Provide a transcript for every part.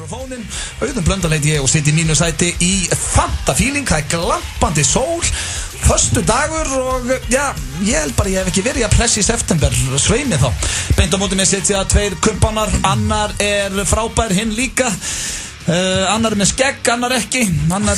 á fóninn. Auðun Blöndal heiti ég og sitt í mínu sæti í Fanta Feeling. Það glampandi sól, föstudagur og já, ég held bara ég hef ekki verið að pressa í september, sveimi þá. Beint á móti mér sitja tveir kumpanar, annar frábær, hinn líka. Annar með skegg, annar ekki. Annar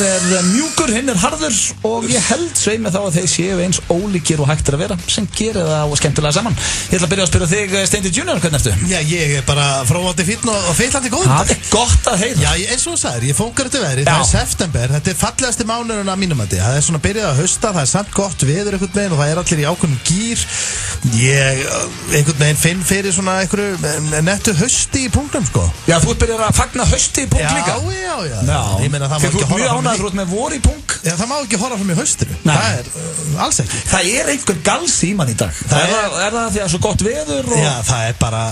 mjúkur, hinn harður. Og ég held sveimi þá að þeir séu eins ólíkir og hægt að vera, sem gerir það og skemmtilega saman. Ég ætla að byrja að spyrja þig, Steindi Junior, hvernig ertu? Já, ég bara fróðandi fínn og feitlandi góð. Það gott að heyra. Já, eins og þú sagðir, ég fónkar þetta veðri. Það september, þetta fallegasti mánuðurinn að mínum mati. Það svona byrjað að hausta, það samt gott veður einhvern veginn og það allir í ákveðnum gír. Ég einhvern veginn finn fyrir svona einhverju nettu hausti í punktum, sko. Já, þú byrjar að fagna hausti í punkt líka. Já. Ég meina það má ekki horfa mjög ánægður út með vor í punk. Já, það má ekki horfa fram í haustinu. Það alls ekki. Það einhver gals í mann í dag. Er það því að svo gott veður og... Já, það bara,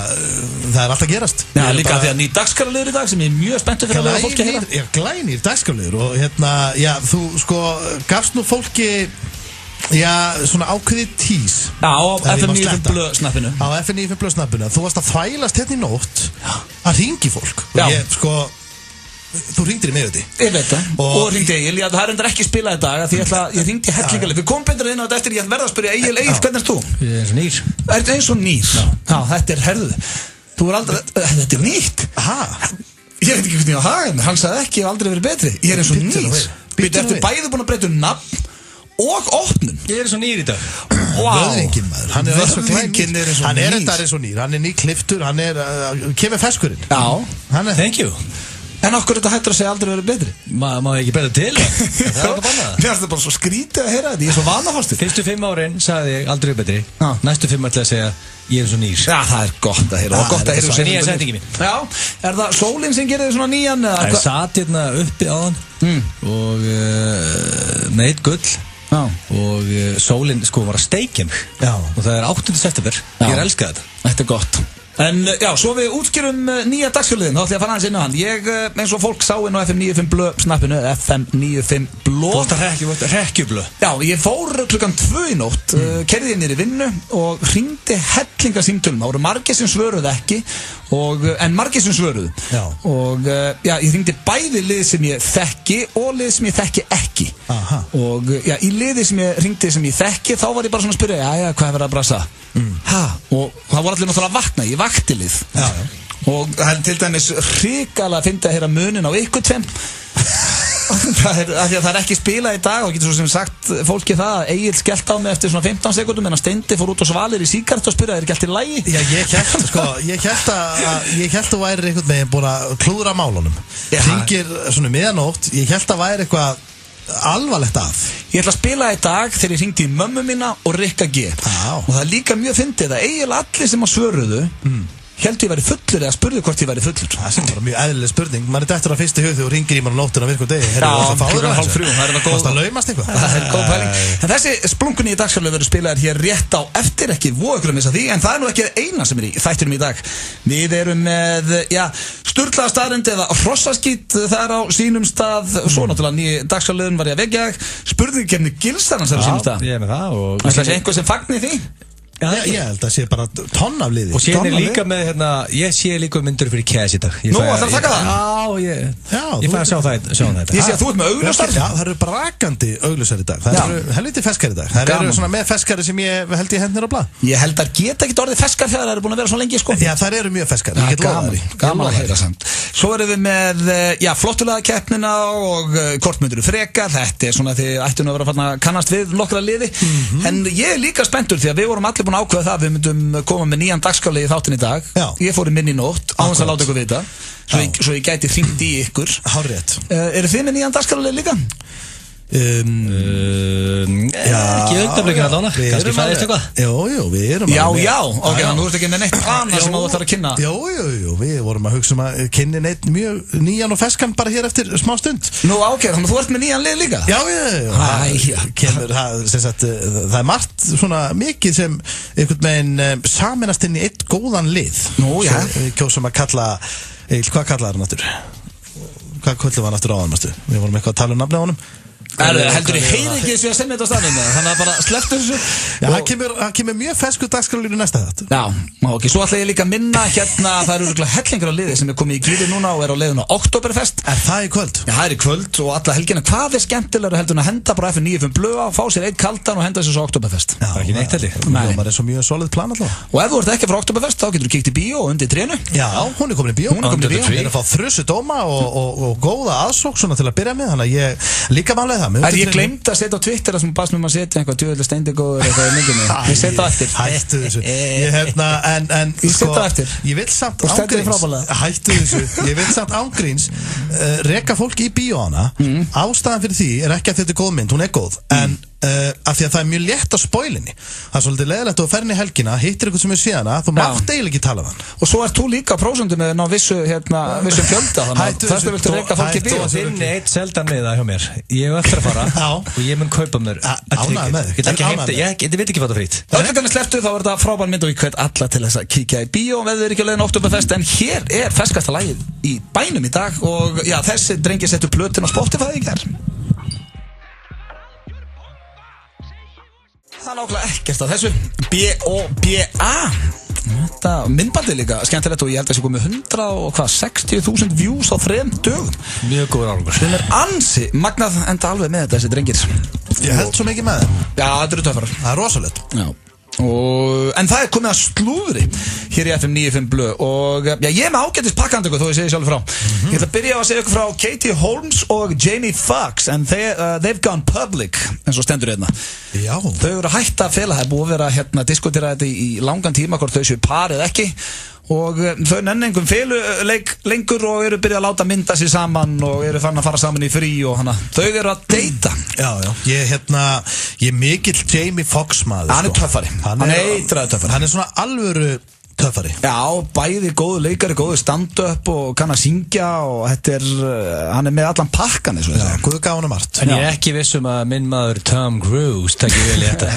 það alltaf gerast. Já, líka því að ný dagskrárliður í dag sem ég er mjög spenntur fyrir að vera fólki að heyra. Já, glænýr dagskrárliður og já, þú sko gafst nú fólki já, svona ákveðið tís. Já, á FM95 Blöð snappinu. Á FM95 Blöð snappinu. Þú varst að þvælast hérna í nótt að ringi fólk. Já. Ég, sko, þú ringdir í mig þetta. Ég veit það. Og ringdi Egil. Það er ekki spilað í dag því ég ringdi hellingalega. Við komum betur inn á þetta eftir. Ég verða að spyrja Egil, hvernig ert þú? Ég eins og nýr. Ertu eins og nýr? Já, þetta herðu. Þú aldrei, þetta nýtt. Ég veit ekki hvernig ég á haga mér. Hann sagði ekki, ég hef aldrei verið betri. Ég eins og nýr. Ertu bæði búin að breyta nafn og opnun? Ég eins og nýr í dag. Vöðringin maður. Hann eins og glænýr. Hann þetta eins og nýr. Hann nýkliftur. Hann kemur ferskurinn. Já. Thank you. En okkur þetta hættur að segja aldrei verið betri? Má ekki betra til það? Það ekki bannað. Mér finnst það bara svo skrítið að heyra þetta. Ég er svo vanafastur. Fyrstu 5 árin sagði ég aldrei betri. Næstu 5 ætla að segja ég er svo nýr. Já, það er gott að heyra. Og gott að heyra svo nýja setningi mín. Já, er það sólinn sem gerir þið svona nýjan? Það satt hérna uppi á hann og með eitt gull og sólinn sko var að steikja mig. Og það er 8. september. Ég elska þetta. Þetta er gott. En já, svo við útskýrum nýja dagsfjöliðin, þá ætlum ég að fara aðeins inn á hann. Ég, eins og fólk sá inn á FM95 Blöð snappinu, FM95 Blöð. Rekkjublöð. Já, ég fór klukkan 2 í nótt, keyrði inn í vinnu og hringdi hellinga símtölum. Það voru margir sem svöruðu ekki, en margir sem svöruðu. Já. Og já, ég hringdi bæði lið sem ég þekki og lið sem ég þekki ekki. Aha. Og já, í liði sem ég hringdi sem ég þekki, þá var ég bara svona að spyrja, já, hvað er verið að brasa? Og það voru allir náttúrulega að vakna, ég vaktilið. Já. Og það er til dæmis hrikalega að finna að heyra munin á ykkur tveim. Það er ekki spilað í dag og getur svo sem sagt fólki það að Egil skellt á mig eftir svona 15 sekundum en að Steindi fór út og svalir í síkart og spyrja, ekki allt í lagi? Já, ég held að væri einhvern veginn búin að klúðra málunum. Hringir svona miðanótt, ég held að væri eitthvað alvarlegt að. Ég ætla að spila í dag þegar ég hringdi í mömmu mína og Rikka G. Og það er líka mjög fyndið að Egil allir sem að svöruðu held ég væri fullur eða spurði hvort ég væri fullur. Það sem bara mjög eðlileg spurning. Man dettur á fyrstu hug þegar þú ringir í mann á nóttina virkum degi. Já, klukkan 2:30. Það er góð. Það laumast eitthvað. Það er góð pæling. En þessi splunkunni í dagskrárliður verður spilaðir hér rétt á eftir, ekki voða ykkur að missa því, en það er nú ekki eina sem er í þættinum í dag. Við erum með, já, sturlaða staðreynd eða hrossaskít þar á sínum stað. Svo náttúrulega nýi dagskrárliðurinn var ég að vekja. Spurningkeppni Gilsarans er á sínum stað. Ég er með það og Það er einhver sem fagni því? Já, ég held að sé bara tonn af liði. Og sér er líka með hérna, ég sé líka myndur fyrir Cash í dag. Nú, ætlar að taka það? Ég fæ að sjá það. Ég sé að þú ert með auglusar. Já, það eru bara rakandi auglusar í dag. Það eru helviti feskar í dag. Það eru svona með feskari sem ég held ég hendnir á blað. Ég held að geta ekkert orðið feskar þegar það eru búin að vera svo lengi, sko. Já, það eru mjög feskar. Ég get lofa því. Gaman að heyra samt. Svo erum við með, já, flottulega keppnina og hvort myndur frekar. Þetta er svona því ættum að vera farin að kannast við nokkra liði. En ég er líka spenntur því að við vorum allir búin að ákveða það að við myndum koma með nýjan dagskrárlið í þáttinn í dag. Já. Ég fór í minni nótt á þess að láta ykkur vita. Svo ég gæti hringt í ykkur. Hárrétt. Eru þið með nýjan dagskrárlið líka? Ekki augnablikinn að lána. Kannski fæðist eitthvað. Jú, við erum Já, ok, þannig þú ert ekki með neitt plana sem þú ætlar að kynna. Jú, við vorum að hugsa að kynni neitt mjög nýjan og feskan bara hér eftir smá stund. Nú, ok, þannig þú ert með nýjan lið líka? Já, það er margt svona mikið sem einhvern veginn saminast inn í eitt góðan lið. Nú, já. Við kjósum að kalla, hvað kallaði hann aftur? Hvað kvöldum var hann aftur á hann, við vorum eitthvað að tala um nafni á honum. Heldur ég heyri ekki þessu að semja þetta á staðnum þannig að bara slepptu þessu. Já, það kemur mjög fersku dagskrárlínu næsta þetta. Já, ok, svo ætla ég líka að minna hérna það eru örugglega hellingar á liði sem er komið í gíri núna og er á leiðinu á Oktoberfest. Er það í kvöld? Já, það er í kvöld og alla helgina. Hvað er skemmtilegra heldur en að henda bara F95 blöða, fá sér eitt kaldan og henda sér svo Oktoberfest? Já, ekki neitt heldur. Það er svo mjög solid plan alltaf. Og ef þú ert ekki frá Oktoberfest þá getur þú kíkt í bíó og undir trénu. Já, hún er komin í bíó. Við erum að fá þrjusu dóma og góða aðsókn svona til að byrja með, þannig að ég líka málega það. Ég gleymdi að setja á Twitter að sem baðst mér að setja eitthvað djöðlega steindegóður eitthvað í myndinni. Ég setja á eftir. Hættu þessu. Ég setja á eftir. Ég vil samt ángríns. Hættu þessu. Ég vil samt ángríns reka fólk í bíóana. Ástæðan fyrir því er ekki að þetta er góð mynd, hún er góð, en af því að það er mjög létt á spoilinni. Það er svolítið leiðilegt að ferni helgina hittir eitthvað sem er síðana, þú mátt eiginlega ekki tala þann. Og svo ert þú líka prósendur með ná vissu fjölda, þannig að þess viltu reyka fólk í bíó. Þú finni eitt seldan með það hjá mér. Ég hef eftir að fara og ég mun kaupa mér ánægð með þig. Ég veit ekki hvað það frýtt. Öllum slepptu, þá er þetta frábær mynd og ég hvet alla til þess að kíkja í bíó og veður ekki á leiðin Oktoberfest, en hér er ferskasta lagið í bænum í dag og já, þessi drengi settu plötun á Spotify í gær. Það er nákvæmlega ekkert af þessu. B.O.B.A. Þetta myndbandið líka skemmtilegt og ég held að það sé komið 160.000 views á 3 dögum. Mjög góður árangur. Það er ansi magnað enda alveg með þetta þessi drengir. Ég held svo mikið með þeim. Já, þetta eru töffarar. Það er rosalegt. Já. En það er komið að slúðri hér í FM95 blöð og já, ég er með ágætis pakkandöku þó ég segi sjálfur frá. Ég ætla að byrja á að segja ykkur frá Katie Holmes og Jamie Foxx and they've gone public eins og stendur hérna. Já. Þau eru að hætta að fela, það er búið að vera hérna að diskutera þetta í langan tíma hvort þau séu par eða ekki og þau nenni einhverjum feluleik lengur og eru byrjað að láta mynda sér saman og eru fann að fara saman í frí og hana. Þau eru að deyta. Já. Ég er mikill Jamie Foxx maður. Hann er töffari. Hann er eitraður töffari. Hann er svona alvöru töffari. Já, bæði góðu leikari, góðu stand-up og kann að syngja og þetta er, hann er með allan pakkan eins og þessi. Já, guðu gaf hann margt. En ég er ekki vissum að minn maður Tom Cruise takkir vel í þetta.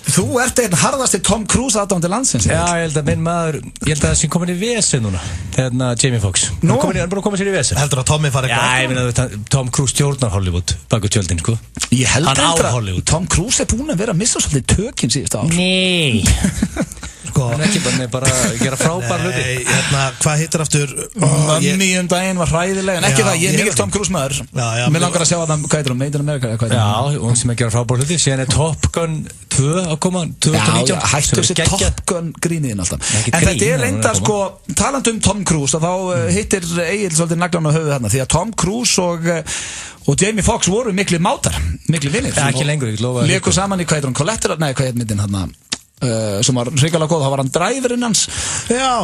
Þú ert einn harðasti Tom Cruise aðdáandi landsins. Já, ég held að minn maður, ég held að það sé komin í vesen núna. Hérna Jamie Foxx. Hann er bara að koma sér í vesen. Heldur að Tommy fari eitthvað? Já, ég meina Tom Cruise stjórnar Hollywood baku tjöldin, sko. Ég held að Tom Cruise er búin að vera að missa svolítið tökinn síðust ár. Nei. Hann er ekki bara að gera frábær hluti. Hvað hittir aftur? Mummy daginn var hræðileg, en ekki það, ég er mikill Tom Cruise maður. Mér langar að sjá að hvað heitir hún, Made in America. Já, og hún sem er að gera frábær hluti. Síðan er Top Gun 2 að koma 2019. Já, hættu þessi Top Gun gríniðin alltaf. En þetta er reynda, sko, talandi Tom Cruise, þá hittir Egil svolítið naglan á höfuð þarna, því að Tom Cruise og Jamie Foxx voru miklu mátar, miklu vinir. Ekki lengur, ég lofa. Léku saman í hvað heitir hún, Collateral, nei, hvað heit myndin þarna? Sem var hrikalega góð, þá var hann driverinn hans. Já.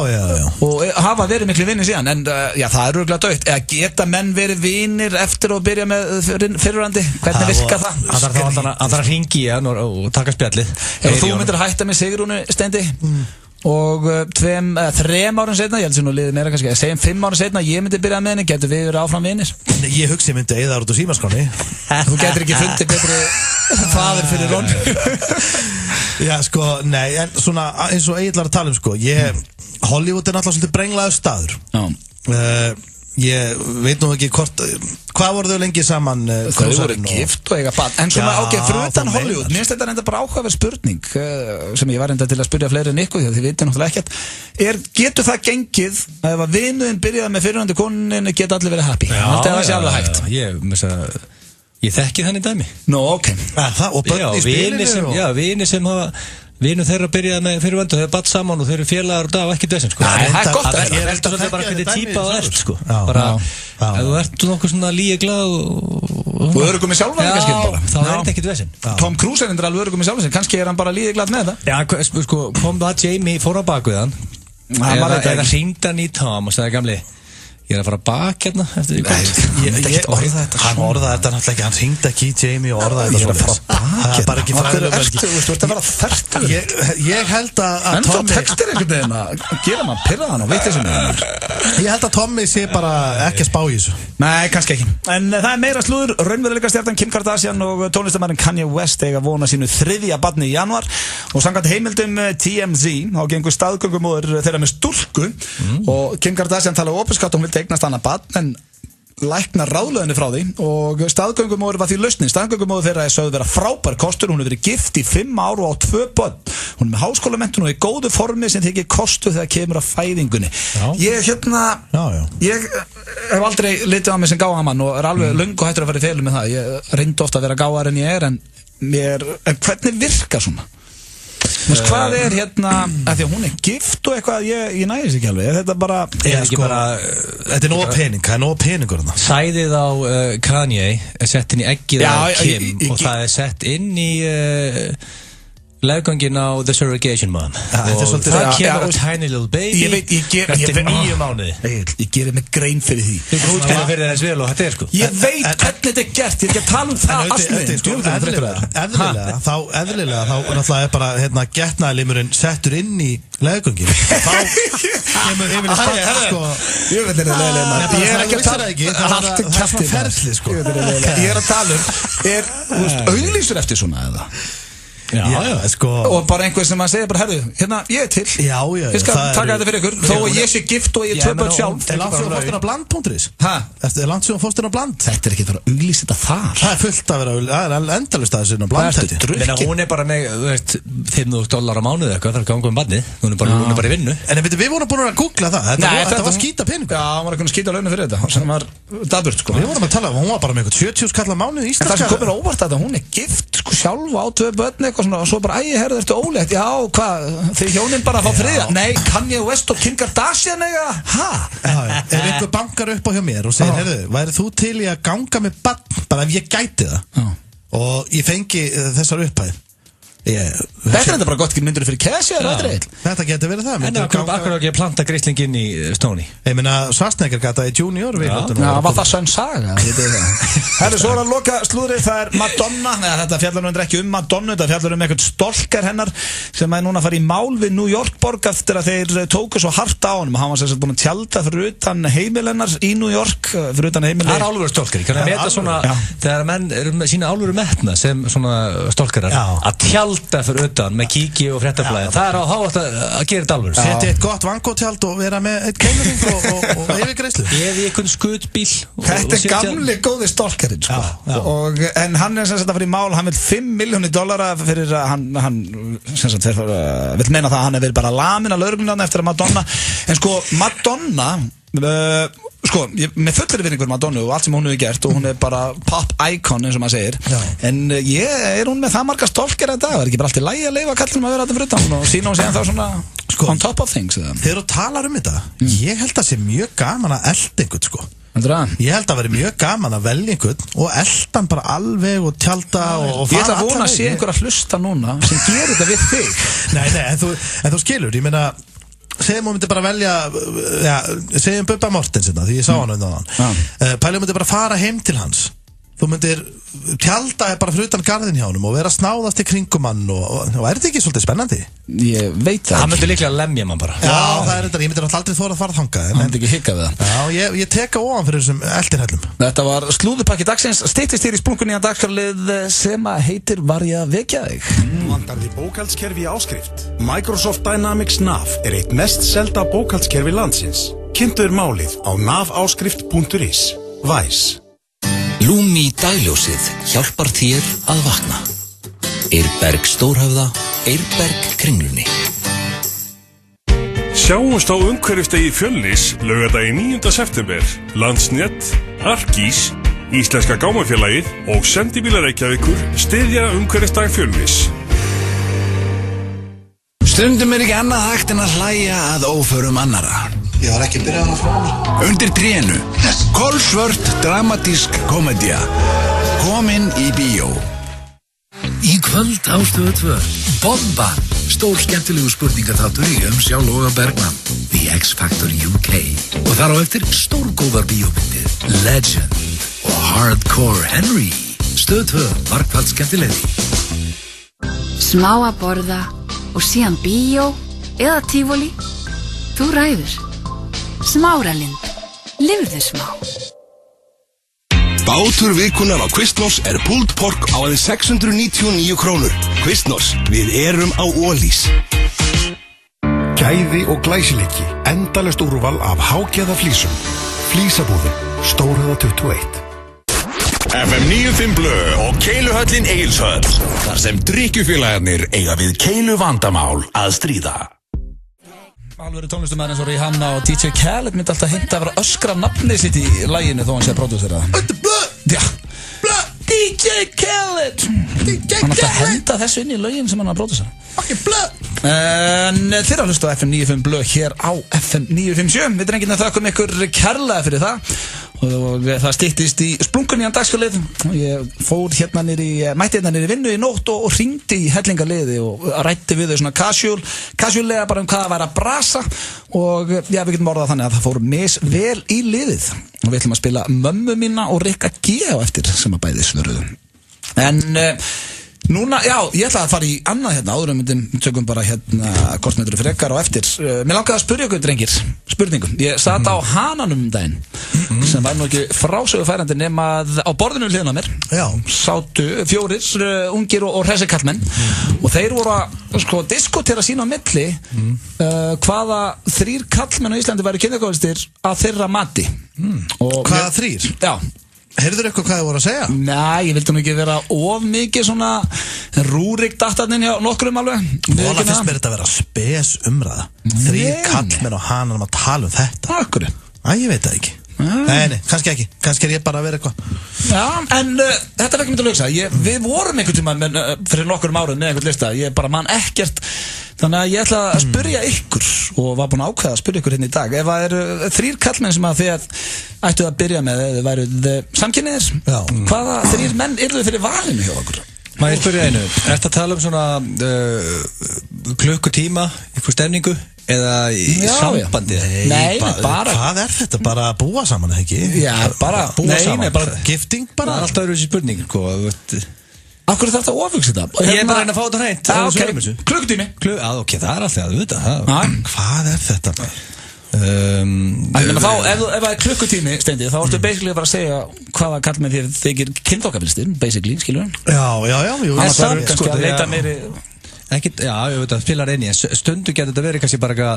Og hafa verið miklu vinir síðan. En já, það er örugglega dautt. Eða geta menn verið vinir eftir að byrja með fyrirrandi? Hvernig virkar það? Hann þarf að hringi í hann og taka spjallið. Ef þú myndir hætta með Sigrúnu Steindi og 3 árum setna, ég held sem nú liðið meira kannski, segjum 5 árum setna, ég myndi byrjað með henni, getur við verið áfram vinir? Ég hugsi ég myndi eða út á símaskráni. Þú getur ekki fundið betri faðir fyrir Ron. Já, sko, nei, en svona eins og Egill var að tala sko, Hollywood er náttúrulega svolítið brenglaður staður. Já. Ég veit nú ekki hvað voru þau lengi saman? Þau voru gift og eiga barn. En svona fyrir utan Hollywood, mér finnst þetta reynda bara áhugaverð spurning sem ég var reynda til að spyrja fleiri en ykkur því að þið veitir náttúrulega ekkert. Getur það gengið ef að vinuðin byrjaði með fyrirhandi koninni geta allir verið happy? Alltaf það sé alveg hægt. Ég þekki þannig dæmi. Nó, ok. Og börn í spilinu? Já, vini sem hafa Vinur þeirra byrjaði með fyrirvöndu, þeir eru batt saman og þeir eru félagar og dag og ekki döðsinn, sko. Það er gott að það. Ég held að það er bara hvernig típa það ert, sko. Bara, ef þú ert nokkuð svona líeglað og örugum í sjálfan, kannski bara. Þá er þetta ekki döðsinn. Tom Cruise er alveg örugum í sjálfan, kannski er hann bara líeglað með það. Já, sko, kom það Jamie fór á bakvið hann. Eða hringd hann í Tom og sagði gamli, ég er að fara bak hérna eftir því kvöld. Hann orðaði þetta náttúrulega ekki, hann hringdi ekki í Jamie og orðaði þetta svona. Það er bara ekki fræðilega. Þú ert að vera þertur. Ég held að Tommy... En þá tektir einhvern veginn að gera maður pirraðan og veit þessu með. Ég held að Tommy sé bara ekki að spá í þessu. Nei, kannski ekki. En það er meira slúður. Raunveruleika stjarnan Kim Kardashian og tónlistarmaðurinn Kanye West eiga vona sínu 3. barni í janúar og samkvæmt heimildum TMZ þá gengur staðgöngumóðir þeirra með stúlku og Kim Kardashian talaði opinskátt og hún vildi eignast annað barn en lækna ráðlöðinni frá því og staðgöngumóðir var því lausnin. Staðgöngumóðir þeirra sögðu vera frábær kostur. Hún hefur verið gift í 5 ár og á 2 börn. Hún er með háskólamenntun og í góðu formi sem þykir kostu þegar kemur að fæðingunni. Ég hef aldrei litið á mig sem gáamann og alveg löngu hættur að fara í felum með það. Ég reyndi ofta að vera gáar en ég en hvernig virkar svona? Hvað að því að hún gift og eitthvað, ég næðist ekki alveg. Þetta bara þetta nóg pening, það nóg peningur þarna. Sæðið á Kanye sett inn í eggið á Kim og það sett inn í legganginn á The Surrogation Man og það kemur a tiny little baby eftir 9 mánuði. Ég gerir mig grein fyrir því. Þú útskýra fyrir þess vel og þetta sko. Ég veit hvernig þetta gert, ég ekki að tala það eðlilega þá náttúrulega bara getnaðarlimurinn settur inn í legganginn. Þá kemur yfirlega ég veit ég er ekki að tala það er ferli sko. Ég er að tala auglýsur eftir svona eða og bara einhver sem að segja bara herðu, ég til ég skal taka þetta fyrir ykkur þó að ég sé gift og ég 2 börn sjálf. Er landsjóðan fórsturinn á bland.is? Er landsjóðan fórsturinn á bland? Þetta er ekki að vera að auglýsa þetta þar. Það er fullt að vera endalust að þessu á bland. Hún er bara með $5,000 á mánuði eitthvað, það er gangið barnið. Hún er bara í vinnu. En við vorum búin að googla það. Þetta var skýta peningur. Já, hún var ekki að skýta launum fyrir þetta sem var daburt sko. Við vorum að tala, hún var bara með 70.000 kall á mánuði íslenska. En það sem komur óvart að hún er gift sko sjálf á 2 börn eitthvað svona og svo bara herðu eftir ólétt, hvað, þið hjónin bara að fá friða? Nei, Kanye West og Kim Kardashian eiga, Ef einhver bankar upp á hjá mér og segir, herðu, væri þú til í að ganga með barn, bara ef ég gæti það og ég fengi þessar upphæð Þetta er þetta bara gott myndur fyrir Cassie Þetta getur verið það En akkur ekki að planta gríslingin í Stoney Ég meina Svarsnegar gata í Junior Það var það sönn saga Herru, svo er að loka slúðrið Það er Madonna Þetta fjallar nú ekki Madonna Þetta fjallar eitthvað stolkar hennar sem er núna að fara í mál við New York borg eftir að þeir tóku svo hart á honum hann var sérstaklega búin að tjalda fyrir utan heimil hennar í New York fyrir utan heimil Það er álfur stolkar þegar menn eru með sína álfur metna sem svona stolkarar að tjalda fyrir utan með kíki og fréttaflæði það er að gera þetta alveg setja eitt gott vangótjald og vera með eitt keiluring og yfirgreislu eða einhvern skutbíl þetta er gamli góði stolkarinn sko. En hann er sem sagt að fara í mál hann vil $5 milljónir fyrir að hann sem sagt vil meina það að hann er verið bara lamin að lögreglunni eftir að Madonna en sko Madonna sko, með fullri virðingu fyrir Madonna og allt sem hún hefur gert og hún er bara pop icon eins og maður segir en er hún með það marga stolkir að dag er ekki bara allt í lagi að leifa kallum að vera alltaf fyrir utan og sína hún síðan þá svona on top of things Þegar þú talar þetta ég held að sé mjög gaman að elda einhvern sko Ég held að veri mjög gaman að velja einhvern og elda hann bara alveg og tjalda og Ég ætla að vona að sé einhver að hlusta núna sem gerir þetta við þig Nei, en þú skilur, ég meina segjum hún myndi bara velja segjum Bubba Mortens því ég sá hann pælum myndi bara fara heim til hans þú myndir tjalda bara fyrir utan garðin hjá honum og vera snáðast í kringum hann og er þetta ekki svolítið spennandi? Ég veit það hann myndi líklega lemja mann bara Já, það er þetta, ég myndi aldrei þóra að fara þangað hann myndi ekki hikka við það Já, ég teka ofan fyrir þessum eldirhellum Þetta var slúðupakki dagsins styttist hér í splunkunni að dagskarlið sem að heitir Var ég að vekja þig? Vantar því bókhaldskerfi í áskrift Microsoft Dynamics NAV er eitt mest selda bókhaldskerfi landsins Kynntu málið á naváskrift.is Væs Lumi dagljósið hjálpar þér að vakna. Eirberg Stórhöfða, Eirberg Kringlunni. Sjáumst á umhverfisdegi Fjölnis, laugardaginn 9. september. Landsnet, Arkís, Íslenska gámafélagið og Sendibílar Reykjavíkur styðja umhverfisdag Fjölnis. Stundum ekki annað hægt en að hlæja að óförum annara. Ég var ekki byrjað að frá Undir trénu, kolsvört dramatísk komedía, komin í bíó. Í kvöld á Stöð 2, Bomba, stór skemmtilegu spurningaþáttur í umsjá Loga Bergmann, The X Factor UK. Og þar á eftir stórgóðar bíómyndir, Legend og Hardcore Henry. Stöð 2, margfald skemmtilegri. Smá að borða og síðan bíó eða tífóli, þú ræður. Smáralind. Lifðu smá. Bátur vikunar á Kvistnós er pulled pork á aðeins 699 krónur. Kvistnós, við erum á Ólís. Gæði og glæsileiki, endalaust úrval af hágæða flísum. Flísabúðin, Stórhöfða 21. FM 95 Blö og Keiluhöllin Egilshöll. Þar sem drykkjufélagarnir eiga við keilu vandamál að stríða. Alveg tónlistumæður eins og Rihanna og DJ Khaled myndi alltaf hinta að vera öskra nafnið sitt í læginu þó hann sé að prodúsera það. Já. DJ Khaled. Hann alltaf henda þessu inn í lögin sem hann að prodúsera. En þeirra hlustu á FM 95 Blö hér á FM 957. Við drengirna þökkum ykkur kærlega fyrir það og það styttist í splunkunni á dagskjölið. Ég fór mætti hérna niður í vinnu í nótt og hringdi í hellingarliði og rætti við þau svona casuallega bara hvað það væri að brasa og já, við getum orðað þannig að það fór misvel í liðið og við ætlum að spila Mömmu mína og Rikka G á eftir sem að bæði svöruðu. En núna, já, ég ætla að fara í annað hérna áður myndum tökum bara kortmetru frekar og eftir. Mér langaði að spyrja ykkur drengir spurningum. Ég sat á Hananum daginn sem var nú ekki frásögu færandi nema að á borðinu hliðina á mér sátu 4 ungir og hressir kallmenn og þeir voru að diskutera sín á milli hvaða 3 kallmenn á Íslandi væru kynþáttaóvistir að þeirra mati. Hvaða 3? Já. Heyrður eitthvað hvað þið voru að segja? Nei, ég vildi nú ekki vera of mikið svona rúrik dattarninn hjá nokkrum alveg. Vola finnst mér þetta að vera spes umræða. 3 kallmenn á Hananum að tala um þetta. Akkur? Æ, ég veit það ekki. Nei, kannski ekki. Kannski ég bara að vera eitthvað. Já, en þetta er ekki myndið að lögsa. Við vorum einhvern tíma fyrir nokkurum árum með einhvern lista. Ég bara man ekkert. Þannig að ég ætla að spyrja ykkur og var búin að ákveða að spyrja ykkur hérna í dag. Ef það eru 3 kallmenn sem að þið ættuð að byrja með eða væruð samkynniðir, hvaða 3 menn yrðu fyrir valinu hjá okkur? Má ég spyrja einu, ertu að tala um svona klukkutíma, ykkur stemningu eða í sambandi? Nei, bara. Hvað er þetta? Bara að búa saman, ekki? Já, bara búa saman. Nei, bara gifting bara. Það er alltaf þessi spurning, Akkur er þetta ofugsa þetta? Ég er bara að reyna að fá þetta hreint. Klukkutími. Ok, það er alltaf að vita. Hvað er þetta? Ef það er klukkutími, Steindi, þá ertu basically bara að segja hvaða kallmenn þér þykir kynþáttabilistir, basically, skilur við? Já. En samt, kannski að leita meiri. Já, ég veit að spilar inn í, stundu getur þetta verið kannski bara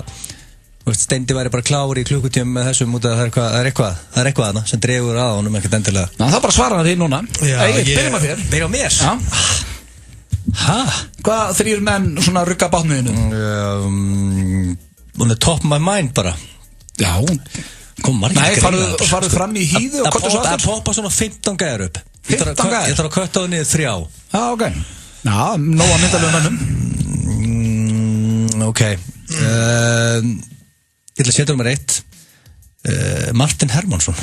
Steindi væri bara klár í klukkutíma með þessum út að það er eitthvað þarna sem dregur að honum ekkert endilega. Það bara svara því núna. Byrjum að þér. Byrjum á mér? Hvað 3 menn svona rugga bátnuðinu? On the top of my mind bara. Já. Nei, farðu fram í hýðu og kottu svo aftur. Það poppa svona 15 gæjar upp. 15 gæjar? Ég þarf að kötta á niður 3. Já, ok. Já, nóga myndalögu mönnum. Ok. Ég ætla að setja nummer 1 Martin Hermansson.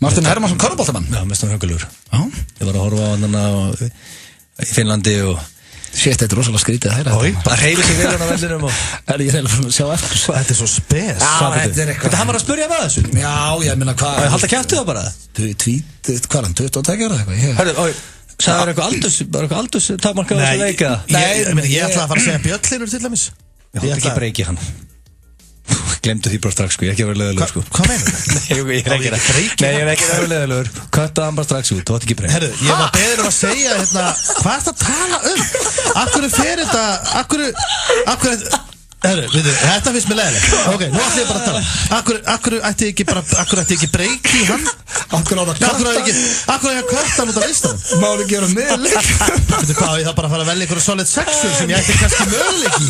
Martin Hermansson, körfuboltamann? Já, mest hann huggulegur. Ég var að horfa á hann í Finnlandi og Shit, þetta er rosalega skrítið að heyra þetta. Það reyfir sig vel á vellinum og ég reyna að sjá eftir. Þetta er svo spes. Þetta er eitthvað. Hann var að spyrja með þessu. Já, ég minna hvað. Halda kæftu það bara? Hvað er hann, 22 ára eitthvað? Hörru, sagði það eitthvað aldurs takmarka á þessu leika? Nei, ég ætla að fara að segja Björnlinur til dæmis. Ég ætla ekki að breyki hann. Glemdu því bara strax, ég er ekki að vera leiðilegur. Hvað meinar það? Nei, ég er ekki að vera leiðilegur. Kötta hann bara strax út, þú ætti ekki breyki. Herru, ég var beður að segja hvað er það að tala um? Akkur fer þetta, herru, þetta finnst mér leiðilegt. Ok, nú ætlum ég bara að tala. Akkur ætti ekki breyki í hann? Akkur ætti ekki að kötta hann út af listanum? Má þú gera möguleik? Veitu hvað, ég þarf bara að fara að velja einhverju solid sexual sem ég ætti kannski möguleik í.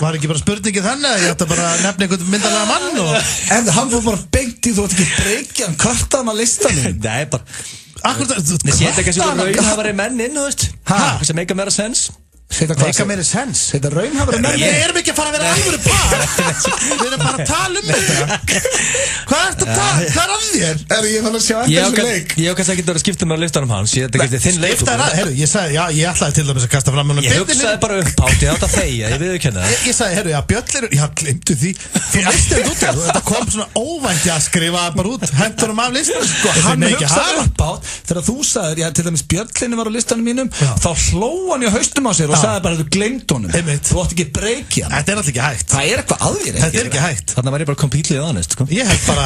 Var ekki bara spurningið þannig að ég ætti bara að nefna einhvern myndarlega mann og... En hann fór bara beint í, þú ætti ekki breyki hann kötta hann á listanum. Nei, bara... Akkur það... Ég sé þetta kannski raunhafari menn inn, þú veist. Sem meika meira sens. Meika meira sens? Þetta raunhafari menn inn. Ég erum ekki að fara að vera alvöru par. Við erum bara að tala um þetta. Hvað er þetta að tala? Hvað er af þér? Ég fann að sjá eftir þessu leik. Ég hef kannski ekki verið að skipta mér á listanum hans. Ég ætlaði til dæmis að kasta fram með Ég hugsaði bara upphátt, ég átt að þegja, ég viðurkenna það. Ég sagði, herru, já, Björnlinur, já, glimtu því. Þú leist þetta út, þetta kom svona óvænt að skrifa bara út, hendur af listan. Hann hugsaði upphátt, þegar þú sagðir, já, til dæmis Björnlinur var á listanum mínum, þá hló hann í haustum á sér og sagði bara, þú glemt honum. Þú átt ekki breyki hann. Þetta er alltaf ekki hægt. Það er eitthvað að þér. Þetta er ekki hægt. Þannig var ég bara completely honest, sko. Ég held bara,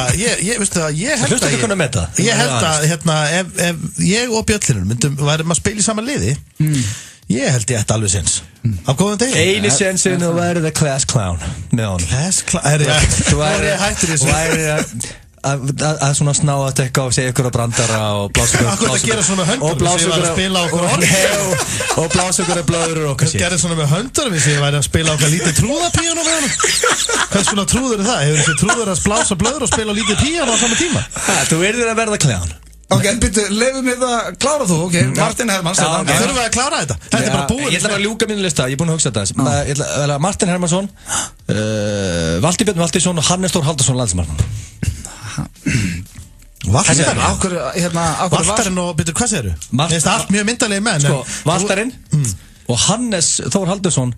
veistu það, ég held að ég og Björnlinur værum að spila í sama liði. Ég held ég ætti alveg sens. Á góðum degi. Einu sensin og væri the class clown með honum. Class clown? Þú væri hættur í þessu. að svona sná að tekka og segja ykkur á brandara og blása ykkur Akkur að gera svona með höndur Hvis ég var að spila á okkur og blása ykkur að blöður og okkar sér Gerði svona með höndur Hvis ég væri að spila á okkar lítið trúðapíano með hann Hvers svona trúður það? Hefur þessi trúður að blása blöður og spila á lítið píano á sama tíma? Þú verður að verða kleðan Ok, byrju, leifum við að klára þú, ok, Martin Hermanns Þurfum við að klára þetta? Þetta bara búin Ég ætla bara að ljúka mínu lista, ég er búin að hugsa þetta Martin Hermannsson Valtý Björn Valtýsson og Hannes Þór Halldórsson landsmarkmann Valtarinn og, byrju, hvað segirðu? Mér finnst allt mjög myndalegi menn Valtarinn og Hannes Þór Halldórsson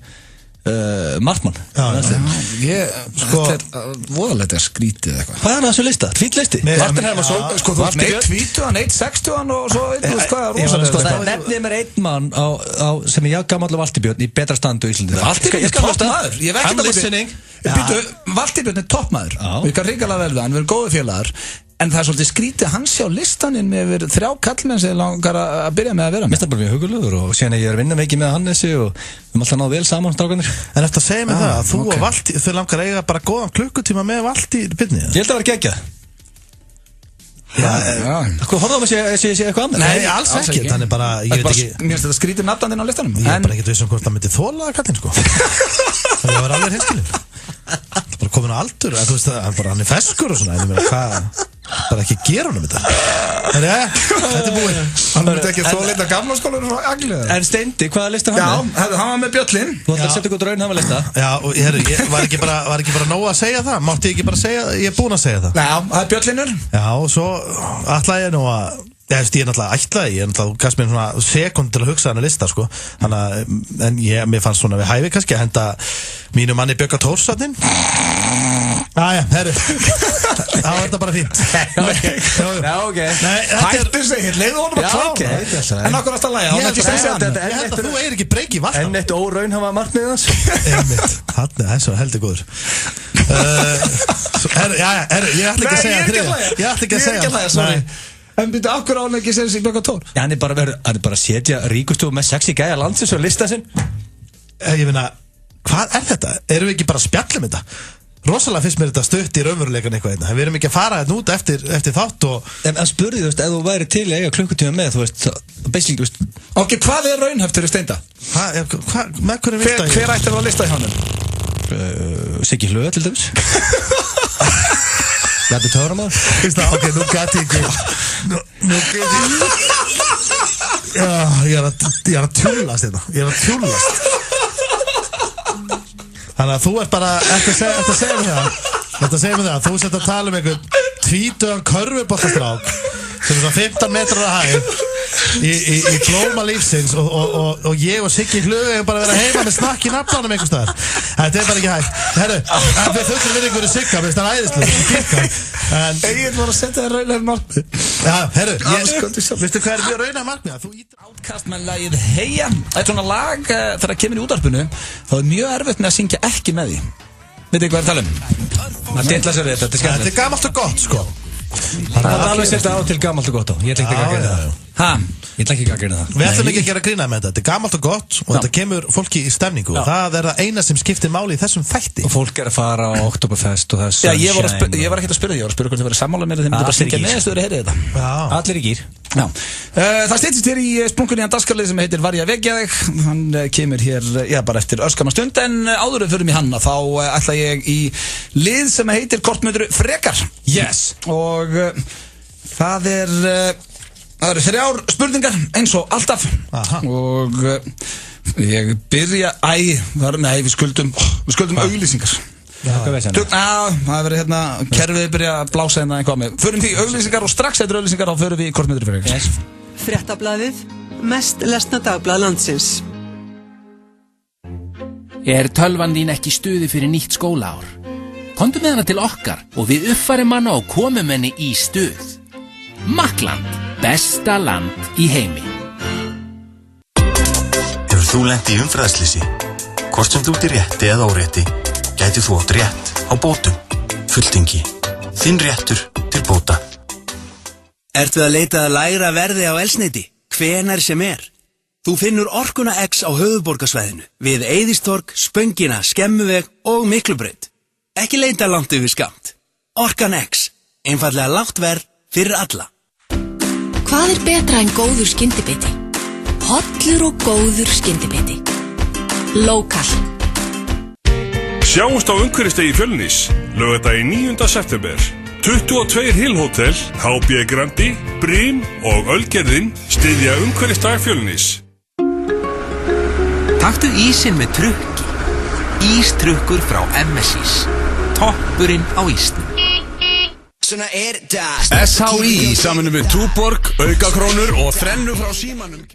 markmann Þetta er voðalega skrítið eitthvað Hvað er það þessu lista? Tvít listi? Martin Hermannsson Sko þú veist neitt 20, neitt 60 og svo Það nefnir mér einn mann sem er gamall og Valtý Björn í betra standu í Íslandi Valtý Björn er toppmaður Valtý Björn er toppmaður Við kan ríkala vel við hann, við erum góði félagar En það er svolítið skrítið hans hjá listaninn með yfir 3 kallmenn sem langar að byrja með að vera með. Mér er bara mjög hugulegur og síðan ég er að vinna mikið með Hannesi og við erum alltaf náðu vel saman strákanir. En eftir að segja mig það að þú og Valtý, þau langar að eiga bara góðan klukkutíma með Valtý Byrni. Ég held að vera geggjað. Hvað horfðu á mig að sé eitthvað annað? Nei, alls ekki. Þannig bara, ég veit ekki. Mér finnst þetta skrítið nafnandinn á listanum. Ég er bara ekkert viss hvort það myndi þola kallinn sko. Það var alveg hinskilinn. Það er bara komin á aldur, þú veist það, hann er feskur og svona, en ég meina hvað, bara ekki gera honum þetta. Þetta er búinn. Hann myndi ekki þó leita gamla skólar og agliða. En Steindi, hvaða listar hann með? Já, hann var með Bjöllin. Þú ætlar að setja ykkur draun hann var lista. Já, og ég var ekki bara nóg að segja það, mátti ég ekki bara segja, ég er búinn að segja það. Já, það er Bjöllinur. Já, og svo ætlaði ég nú að ég er náttúrulega ætlaði, ég er náttúrulega kannski með svona sekund til að hugsa hann að lista sko. En mér fannst svona við hæfi kannski að henda mínu manni Bjögga Tórsatnin. Æja, herru það var þetta bara fínt. Já, ok. Hættu segir, leiðu honum að klára. En okkur ást að læga, hann ekki segja hann. Ég held að þú eigir ekki breyki vallt. En eitt óraun hafa markmiðið hans. Einmitt, hann er svo heldur góður. Herru, ég ætla ekki að segja ég ætla ekki að segja En byrju, okkur án ekki segja sig Bjögga Tór? Já, hann er bara að setja ríkustu með sexy gæja landsins og lista sinn. Ég meina, hvað er þetta? Erum við ekki bara að spjalla um þetta? Rosalega finnst mér þetta stutt í raunveruleikan eitthvað einna. Við erum ekki að fara þetta út eftir þátt og En spurði, þú veist, ef þú væri til að eiga klukkutíma með, þú veist, basically, þú veist Ok, hvað er raunhæft fyrir Steinda? Með hverju vilt það? Hver ætti að vera að lista í honum? Siggi Hlöð, til dæmis Gæti Töframæður Ok, nú gæti ég ekki Nú gæti ég er að tjúllast þetta Ég er að tjúllast Þannig að þú ert bara Þetta segja mig það Þú sett að tala um einhvern tvítugan körfuboltastrák sem er svona 15 metrar að hæð í blóma lífsins og ég og Siggi Hlöð hefur bara verið að heima með snakk í nafnanum einhvers staðar. Þetta er bara ekki hægt. Herru, við þurfum við einhverju Sigga með það æðislega Egil var að setja það raunhæf markmið. Já, herru, veistu hvað er mjög raunhæf markmið? Þú ítir Átkast með lagið Heia. Þetta er svona lag þegar það kemur í útvarpinu þá er mjög erfitt með að syngja ekki með því. Veit þið hvað er að tala um? Það titla sér þetta, þetta er skemmtilegt. Þetta er gamalt og gott sko. Það er alveg setja á til gamalt og gott á. Ég ætla ekki að gera það. Ég ætla ekki að gera það. Við ætlum ekki að gera grína með þetta. Þetta er gamalt og gott og þetta kemur fólki í stemningu og það er það eina sem skiptir máli í þessum þætti. Og fólk er að fara á Oktoberfest og þess. Já, ég var ekki að spyrja því. Ég var að spyrja hvort þið verið sammála með þeim myndi bara syngja með þess að þið verið heyrið þetta. Allir í gýr. Það stýttist hér í sprunkunni hann dagskarlið sem heitir Varja vekja þig. Hann kemur hér, já, bara eftir örskama stund en áður við förum í hann þá ætla ég í lið sem heitir Kortmyndur frekar. Yes. Og það eru 3 spurningar eins og alltaf. Og ég byrja nei, við skuldum auglýsingar. Það verður hérna kerfið byrja að blása hérna eitthvað með. Förum því auglýsingar og strax eftir auglýsingar þá förum við í Kortmyndur frekar. Fréttablaðið, mest lesna dagblað landsins. Er tölvan þín ekki í stuði fyrir nýtt skólaár? Komdu með hana til okkar og við uppfærum hana og komum henni í stuð. Makkland, besta land í heimi. Hefur þú lent í umferðarslysi? Hvort sem þú ert í rétti eða órétti, gæti þú átt rétt á bótum. Fulltingi, þinn réttur til bóta. Ertu að leita að lægra verði á eldsneyti? Hvenær sem er? Þú finnur Orkuna X á höfuðborgarsvæðinu við Eiðistorg, Spöngina, Skemmuveg og Miklubraut. Ekki leita langt yfir skammt. Orkan X. Einfallega lágt verð fyrir alla. Hvað er betra en góður skyndibiti? Hollur og góður skyndibiti. Lokal. Sjáumst á umhverfisdegi Fjölnis, laugardaginn 9. september. 22 Hill Hotel, HB Grandi, Brim og Ölgerðin styðja umhverfisdag Fjölnis. Taktu ísinn með trukki. Ístrukkur frá MSIs. Toppurinn á ísnum. SHI í samvinnu við Túborg, Aukakrónur og þrennu frá símanum.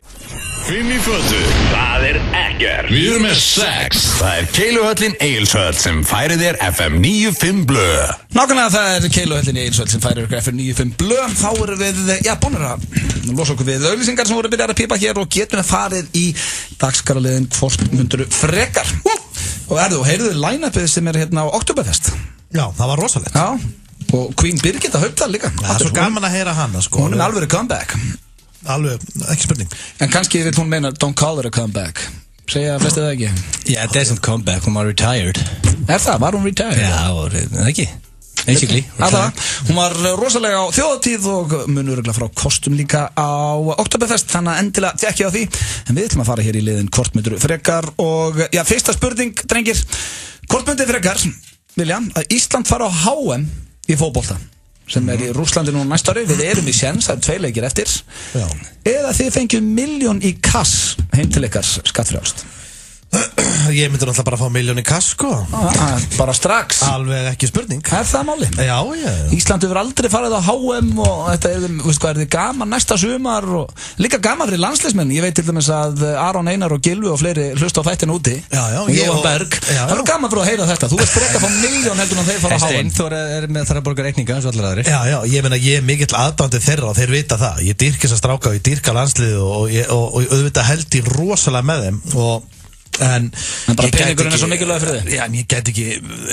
5 í fötu, það er ekkert. Við erum með 6. Það er Keiluhöllin Egilshöll sem færir þér FM 95 Blö. Nákvæmlega það er Keiluhöllin Egilshöll sem færir ykkur FM 95 Blö. Þá erum við, búinir að losa okkur við auglýsingar sem voru byrjar að pípa hér og getum við farið í dagskaraliðin hvort myndur frekar. Og heyrðu line-upið sem er hérna á Oktoberfest. Já, það var rosalegt. Já, og Queen Birgitta Hauptal líka. Það er svo gaman að heyra hana, sko. Hún er alveg comeback. Alveg, ekki spurning. En kannski vil hún meina don't call it a comeback. Segja flestið það ekki? Yeah, it isn't comeback, hún var retired. Það? Var hún retired? Já, ekki. Basically. Hún var rosalega á þjóðatíð og munur frá kostum líka á Oktoberfest, þannig að endilega tekja á því. En við ætlum að fara hér í liðin hvort myndur frekar og fyrsta spurning, drengir. Hvort myndir frekar, Vilja, að Ísland fara á HM í fótbolta sem er í Rússlandi nú næsta ári. Við erum í séns, það 2 leikir eftir. Já. Eða þið fengjum 1 milljón í kass heim til ykkar skattfrjálst. Ég myndi náttúrulega bara að fá 1 milljón í kass, sko. Bara strax. Alveg ekki spurning. Það er það máli. Já. Ísland hefur aldrei farið á HM og þetta er þið gaman næsta sumar og líka gaman fyrir landsliðsmenn. Ég veit til dæmis að Aron Einar og Gylfi og fleiri hlusta á þættin úti. Já. Og Jóhann Berg. Það er gaman fyrir að heyra þetta. Þú veist frekar að fá 1 milljón heldur en þeir fara á HM. Steinþór er með þar að borga reikninga eins og allir aðrir. Já, ég meina ég er mikill aðdáandi þeirra og þeir vita það. Ég dýrka þessa stráka og ég dýrka landsliðið og auðvitað held ég rosalega með þeim en bara peningurinn er svo mikilvæg fyrir þig. Já, en ég get ekki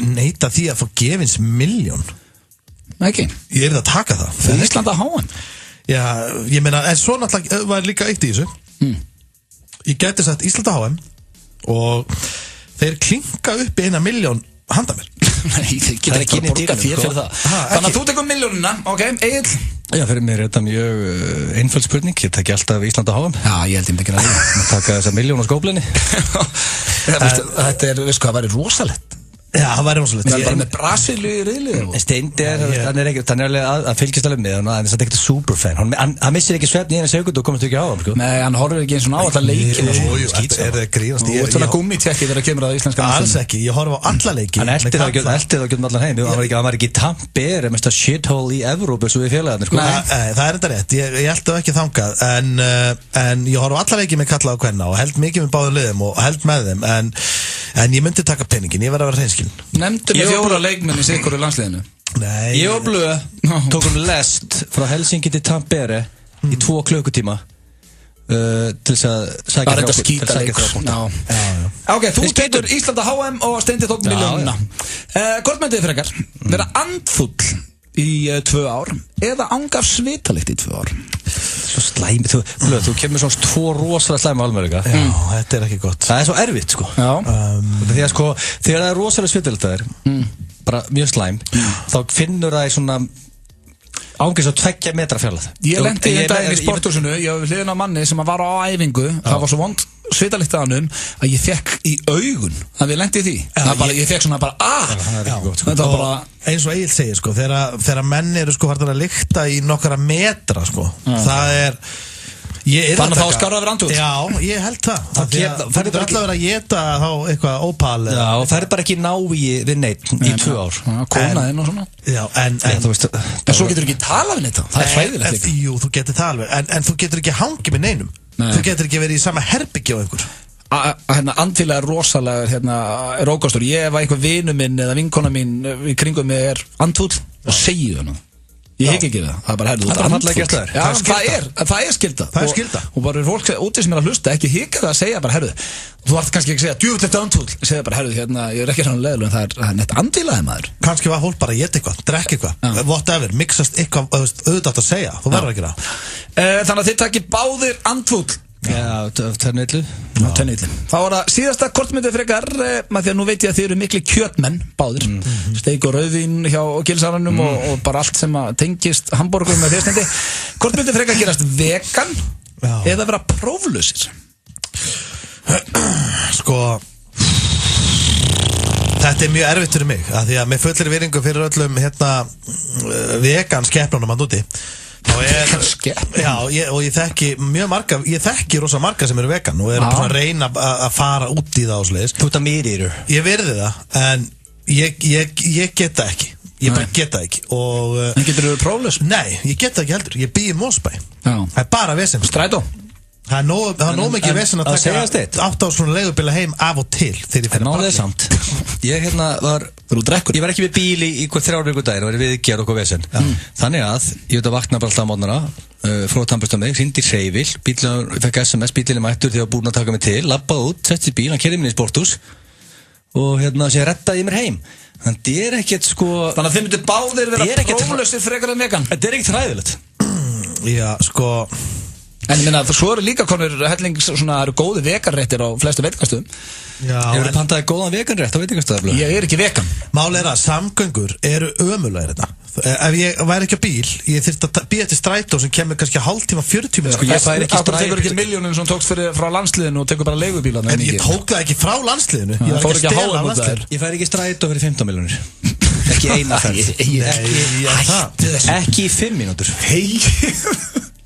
neita því að fá gefins 1 milljón. Ekki. Ég að taka það. Fyrir Ísland að HM. Já, ég meina, en svo náttúrulega var líka eitt í þessu. Ég geti sagt Ísland að HM og þeir klinka upp í 1 milljón handa mér. Nei, þeir geta ekki borga þér fyrir það. Þannig að þú tekur 1 milljónina, ok, Egill. Já, fyrir mér er þetta mjög einföld spurning. Ég tek alltaf Ísland á HM. Já, ég held ég ekki að það. Maður taka þessa 1 milljón á skóplinni. Þetta er, veist hvað, það væri rosalegt. Já, það væri rosalegt. Það er bara með Brasilíu í riðlið. Steindi hann er alveg að fylgjast alveg með hann er satt ekkert superfan. Hann missir ekki svefn í 1 sekúndu og komast ekki á hann, sko. Nei, hann horfir ekki eins og á alla leikina. Er það grínast? Þú ert svona gummitjekki þegar það kemur að íslenska landsliðinu. Alls ekki, ég horf á alla leiki. Hann elti það að geta allan heim. Hann var ekki Tampere, mesta shithole í Evrópu svo við félagarnir, sko. Nei, það er þetta rétt. Ég held ekki þangað en ég horf á alla leiki með kalla og kvenna og held mikið með báðum liðum og held með þeim en ég myndi taka peningin, ég verð að vera hreinskilinn. Nefndu með 4 leikmenn í sikkur í landsliðinu. Nei. Ég og Blöð tókum lest frá Helsinki til Tampere í 2 klukkutíma til þess að sækja bara þetta skítaleg. Ok, þú tekur Ísland að HM og Steindi tók 1 milljónina. Hvort myndið frekar vera andfull í 2 ár eða anga af svitalikt í 2 ár? Svo slæmi, þú kemur svona 2 rosalega slæmi almörlega. Já, þetta er ekki gott. Það er svo erfitt, sko. Því að sko, þegar það er rosalega svitalikt það bara mjög slæm, þá finnur það í svona ángis á 2 metra fjarlægð. Ég lendi í daginn í sporthúsinu, ég var við hliðina á manni sem var á æfingu, það var svo vond svitalikt að hann að ég fekk í augun að við lendi í því. Ég fekk svona bara þetta var bara eins og Egill segir, sko, þegar menn eru sko farnir að lykta í nokkra metra, sko, það er þannig að þá skarra verið andúð. Já, ég held það. Það er alltaf verið að geta þá eitthvað ópal. Já, og það er bara ekki ná við neitt í 2 ár. Konaðinn og svona. Já, en svo getur ekki tala við neitt. Það er hræðilegt líka. Jú, þú getur það alveg, en þú getur ekki hangið með neinum. Þú getur ekki verið í sama herbyggja á einhver. Andfélag er rosalega rókastur. Ég var einhver vinu minn eða vinkona mín í kringum mig er andfull og segið hann. Ég hef ekki það, það er bara herðu. Það er alltaf gert það. Já, það er skylda. Það er skylda. Og bara fólk úti sem er að hlusta, ekki hika það að segja bara herðu. Þú þarf kannski ekki að segja, djúvill þetta andfull. Segja bara herðu, ég er ekki svona leiðileg, en það er neitt andvílaði maður. Kannski var fólk bara að geta eitthvað, drekka eitthvað, whatever, mixast eitthvað, auðvitað að segja, þú verður ekki það. Þannig að þið takkir báðir andfull Já, tönniðlu. Þá var það síðasta kortmyndið frekar með því að nú veit ég að þið eru mikli kjötmenn báðir, steik og rauðvín hjá Gilsaranum og bara allt sem að tengist hamborgurum með þérstendi. Kortmyndið frekar gerast vegan eða vera próflausir? Sko þetta er mjög erfitt fyrir mig af því að með fullri virðingu fyrir öllum vegan skepnunum að núti og ég þekki mjög marga, ég þekki rosa marga sem eru vegan og eru bara að reyna að fara út í það og svoleiðis. Þú ert að mýriru. Ég virði það en ég get það ekki. Ég bara get það ekki og En getur þú próflaus? Nei, ég get það ekki heldur. Ég bý í Mosbæ. Það er bara vesen. Strætó? Það er nóg mikið vesen að taka 8 á svona leigubíla heim af og til þegar ég fyrir að barni. Samt. Ég var ekki við bíl í 3 vikur dagir og var við gerð okkur vesen. Þannig að ég veit að vakna bara alltaf á mótnana, frá tannbursta mig, hringdi í hreyfil, bílinn, ég fekk SMS, bílinn mættur þegar ég var búinn að taka mig til, labbaði út, setti í bíl, hann keyrði minni í sporthús og sér rettaði ég mér heim. Þannig að er ekkert sko. Þannig að þið myndu báðir vera próflausir frekar en vegan. Þetta er ekkert hræðilegt. Já, sko. En ég minna, svo eru líka konur hellings, svona, eru góði veganréttir á flestu veitingastöðum. Hefur pantaði góðan veganrétt á veitingastöðum? Ég er ekki vegan. Málið er að samgöngur eru ömurlegir þetta. Ef ég væri ekki á bíl, ég þyrfti að bíða til strætó sem kemur kannski hálftíma, 40 minútur. Sko ég fær ekki strætó. Þú tekur ekki milljónin sem tókst frá landsliðinu og tekur bara leigubíla. En ég tók það ekki frá landsliðinu. Ég fór ekki að stela landsliðinu. Ég fær ekki strætó fyrir 15 milljónir. Ekki eina ferð. Ekki í 5 mínútur.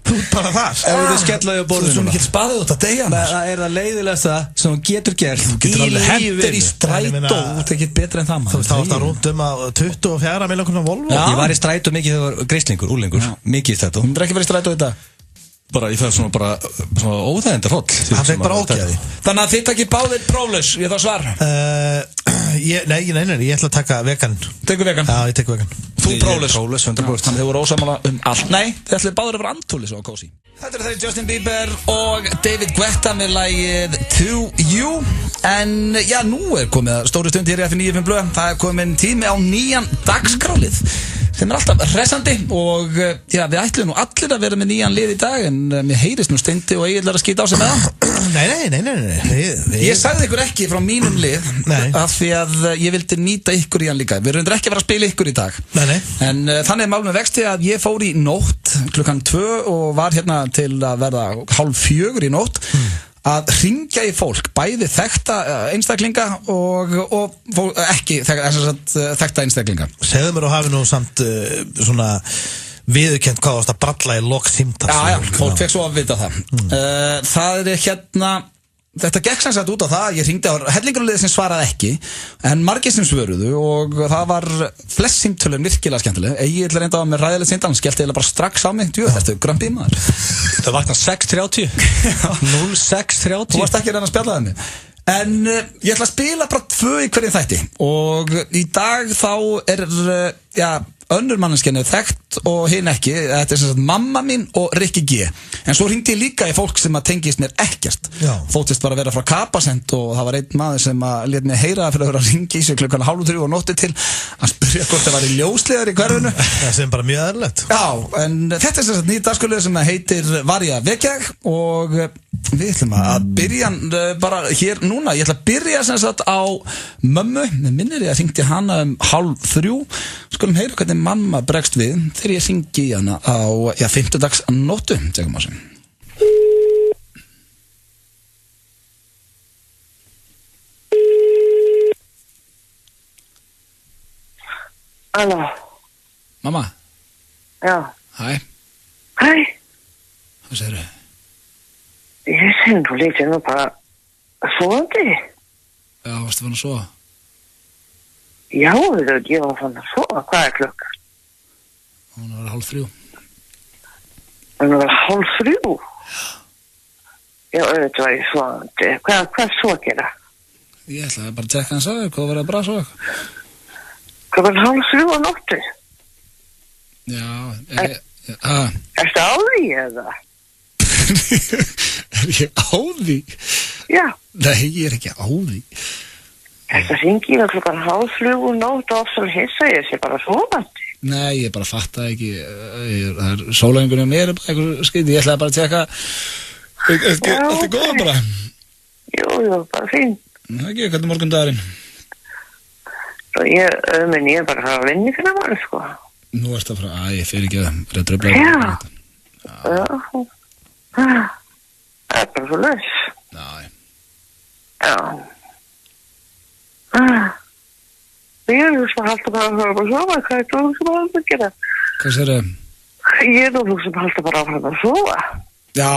Þú bara þar. Ef þú skellaði á borðinu. Þú er svo mikið spaðið út að deyja. Það er það leiðilegasta sem þú getur gert. Þú getur alveg hendur í strætó. Þú tekir betra en það maður. Þú varst rúmt að 24 milljónar Volvo. Ég var í strætó mikið þegar það var grislingur, úrlingur. Mikið í strætó. Þú myndir ekki verið í strætó í dag? Bara ég fæði svona óþægindar hroll. Hann fekk bara ógæði. Þannig að þið takkir báðir próflaus, ég þá svar. Nei, ég ætla að taka vegan. Tekur vegan? Já, ég tek vegan. Þú próflaus? Próflaus, 100%. Þannig þið voru ósamála allt. Nei, þið ætlaði báðir að vera antúli svo á kósi. Þetta er þeirri Justin Bieber og David Guetta með lagið To You. En já, nú er komið að stóru stund hér í F95 blöð. Það er komin tími á nýjan dagskrálið sem er alltaf hressandi og já, við ætlum nú allir að vera með nýjan lið í dag en mér heyrist nú Steindi og Egill að skýta á sig með það. Nei. Ég sagði ykkur ekki frá mínum lið af því að ég vildi nýta ykkur í hann líka. Við erum ekki að fara að spila ykkur í dag. Nei. En þannig er mál með vexti að ég fór í nótt klukkan 2 og var hérna til að verða 3:30 í nótt að hringja í fólk, bæði þekkta einstaklinga og ekki þekkta einstaklinga. Segðu mér og hafi nú samt svona viðurkennt hvað varst að bralla í lok símtals. Já, fólk fekk svo að vita það. Það er hérna, þetta gekk sem sagt út á það, ég hringdi á hellingarliðið sem svaraði ekki, en margir sem svöruðu og það var flest símtölun virkilega skemmtileg. Egill reynda á með ræðilegt síndan, hann skellti eða bara strax á mig. Þetta er grömbið maður. Það vakna 6:30. 06:30. Þú varst ekki að reyna að spjalla þenni. En ég ætla að spila bara 2 í hverju þætti og í dag þá er, önnur manneskjarni þekkt og hinn ekki. Þetta er sem sagt mamma mín og Rikki G. En svo hringdi ég líka í fólk sem að tengist mér ekkert. Þóttist bara að vera frá Kapasend og það var einn maður sem að lét mig heyra fyrir að vera að ringi í sig klukkan 2:30 og nótti til að spyrja hvort það var í ljóslegar í hverfinu. Það sem bara mjög eðlilegt. Já, en þetta er sem sagt nýtt dagskrálið sem heitir Varja vekjag og við ætlum að byrja bara hér núna. Ég ætla að byrja sem sagt á mömmu. Mér minnir ég að hringdi hana 2:30. Skulum heyra hvernig mamma bregst við þegar ég hringi í hana á 5. nóttu. Tjekkum á sig. Halló. Mamma? Já. Hæ. Hæ. Hvað segirðu? Ég sé nú lítið nú bara sofandi. Já, varstu fann að sofa? Já, ég var fann að sofa. Hvað er klukkan? Hún var 2:30. Hún var 2:30? Já, auðvitað var ég sofandi. Hvað svo að gera? Ég ætlaði bara að tekka hans að hvað var það bara að sofa? Hvað var 2:30 á nóttu? Já, Ertu á því eða? Er ég á því? Já. Nei, ég er ekki á því. Þetta hringi í klukkan 2:30 nótt og ofsal hissa, ég sé bara sofandi. Nei, ég bara fatta ekki. Það er sólæðingunum mér bara eitthvað skriði. Ég ætlaði bara að tjekka Allt góða bara? Jú, bara fín. Það ekki, hvernig morgundagurinn? Svo ég er bara að fara að vinna í finna maður, sko. Nú ertu að fara, ég fyrir ekki það, réttur að blöða. Já. Það er bara svo laus. Já. Ég er svo halda bara að fara að sofa, hvað er þú sem halda að gera? Hvað sér þau? Ég er þú sem halda bara að fara að sofa. Já,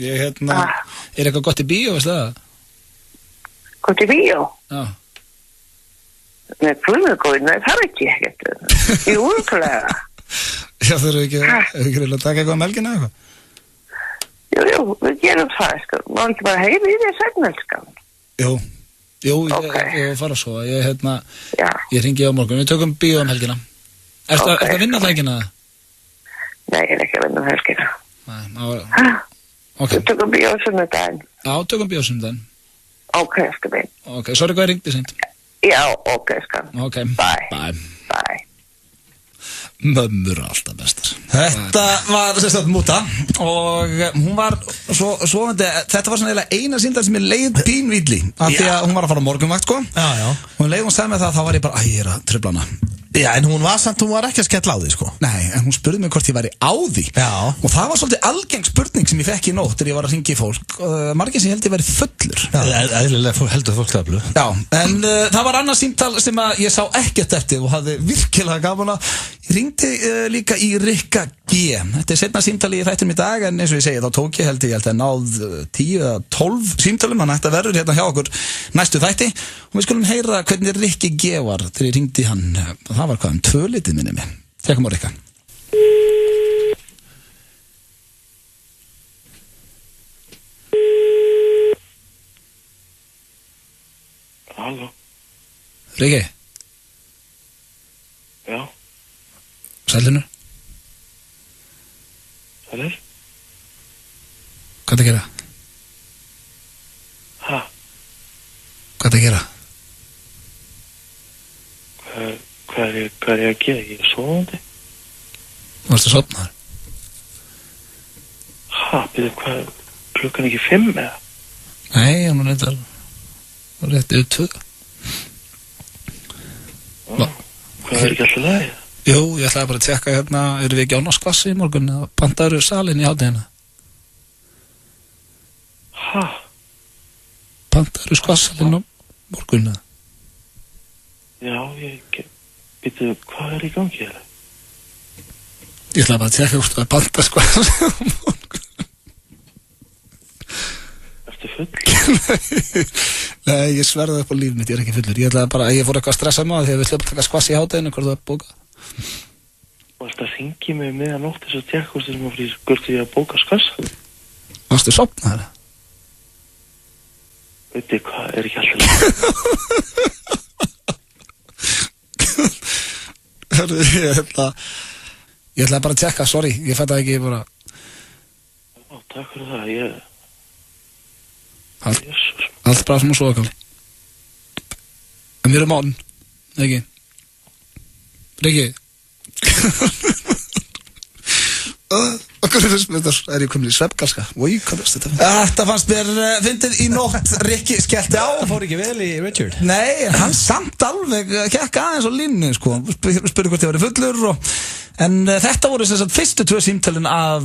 ég er eitthvað gott í bíó, veistu það? Gott í bíó? Já. Nei, það er ekki ekkert. Jú, úrkvælega. Já, þau eru ekki að taka eitthvað melgina eða eitthvað? Jú, við gerum það, sko. Má ekki bara heyra í því að segna, sko. Jú, ég fara svo. Ég ringi á morgun. Við tökum bíó helgina. Ertu að vinna helgina? Nei, ég er ekki að vinna helgina. Ok. Við tökum bíó sunnudaginn. Já, tökum bíó sunnudaginn. Ok, sko minn. Ok, sorry hvað ég ringdi seint. Já, ok, sko. Ok. Bye. Mömmur er alltaf bestar. Þetta var sérstaklega Múta og hún var svo þetta var svona eina síndar sem ég leið pínvilli af því að hún var að fara á morgunvakt, sko. Já. Hún leið og sagði mig það, þá var ég bara, ég er að trufla hana. Já, en hún var ekki að skella á því, sko. Nei, en hún spurði mig hvort ég væri á því. Já. Og það var svolítið algeng spurning sem ég fekk í nótt þegar ég var að hringja í fólk. Margir sem ég held ég væri fullur. Eðlilega heldur fólk það blöð. Já, en það var annað símtal sem að ég sá ekkert eftir og hafði virkilega gaman að. Ég hringdi líka í Rikka G. Þetta er seinna símtali í þættinum í dag, en eins og ég segi, þá tók ég held að náð 10 eða 12 símtalum, hann ætti að verður hérna hjá okkur næstu þætti og við skulum heyra hvernig Rikki G var þegar ég hringdi hann. Það var hvað 2 litið minni mig. Tekum á Rikka. Halló. Rikki? Já. Sælunur? Sælur? Hvað er að gera? Hæ? Hvað er að gera? Hvað er ég að gera? Ég er sofandi. Varstu að sofna þar? Hæ? Byrju, hvað? Klukkan ekki 5 eða? Nei, hann var reyndar rétt yfir 2. Hvað er ekki alltaf lagið? Jú, ég ætlaði bara að tjekka hérna, eru við ekki á Norskvassi í morgun eða pantaður salin í hádegina? Hæ? Pantaður skvassalinn á morgun eða? Já, Býtu, hvað er í gangi hérna? Ég ætlaði bara að tjekka hvort það er pantaður skvassalinn á morgun. Ertu full? Nei, ég sverði upp á líf mitt, ég er ekki fullur. Ég ætlaði bara, ég fór eitthvað að stressa mig á því að við ætlum að taka skvassi í hádeginu, hvort það er bókað. Varst að hringi mig miðanótt þess að tjekka hvort þessum að fyrir hvort ég að bóka skvassa? Varstu sofnaður? Veitu, hvað er ekki alltaf Hörru, ég ætlaði bara að tjekka, sorry, ég fætti ekki bara. Já, takk fyrir það, Allt bara sem að sofa, Kalli. En við erum án, ekki? Rikki? Okkur er ég komin í svefngalska. Í, hvað er þetta? Þetta fannst mér fyndið í nótt. Rikki skellti á. Það fór ekki vel í Richard. Nei, hann samt alveg kekka aðeins á línu, sko. Spurði hvort ég væri fullur en þetta voru sem sagt fyrstu 2 símtölin af,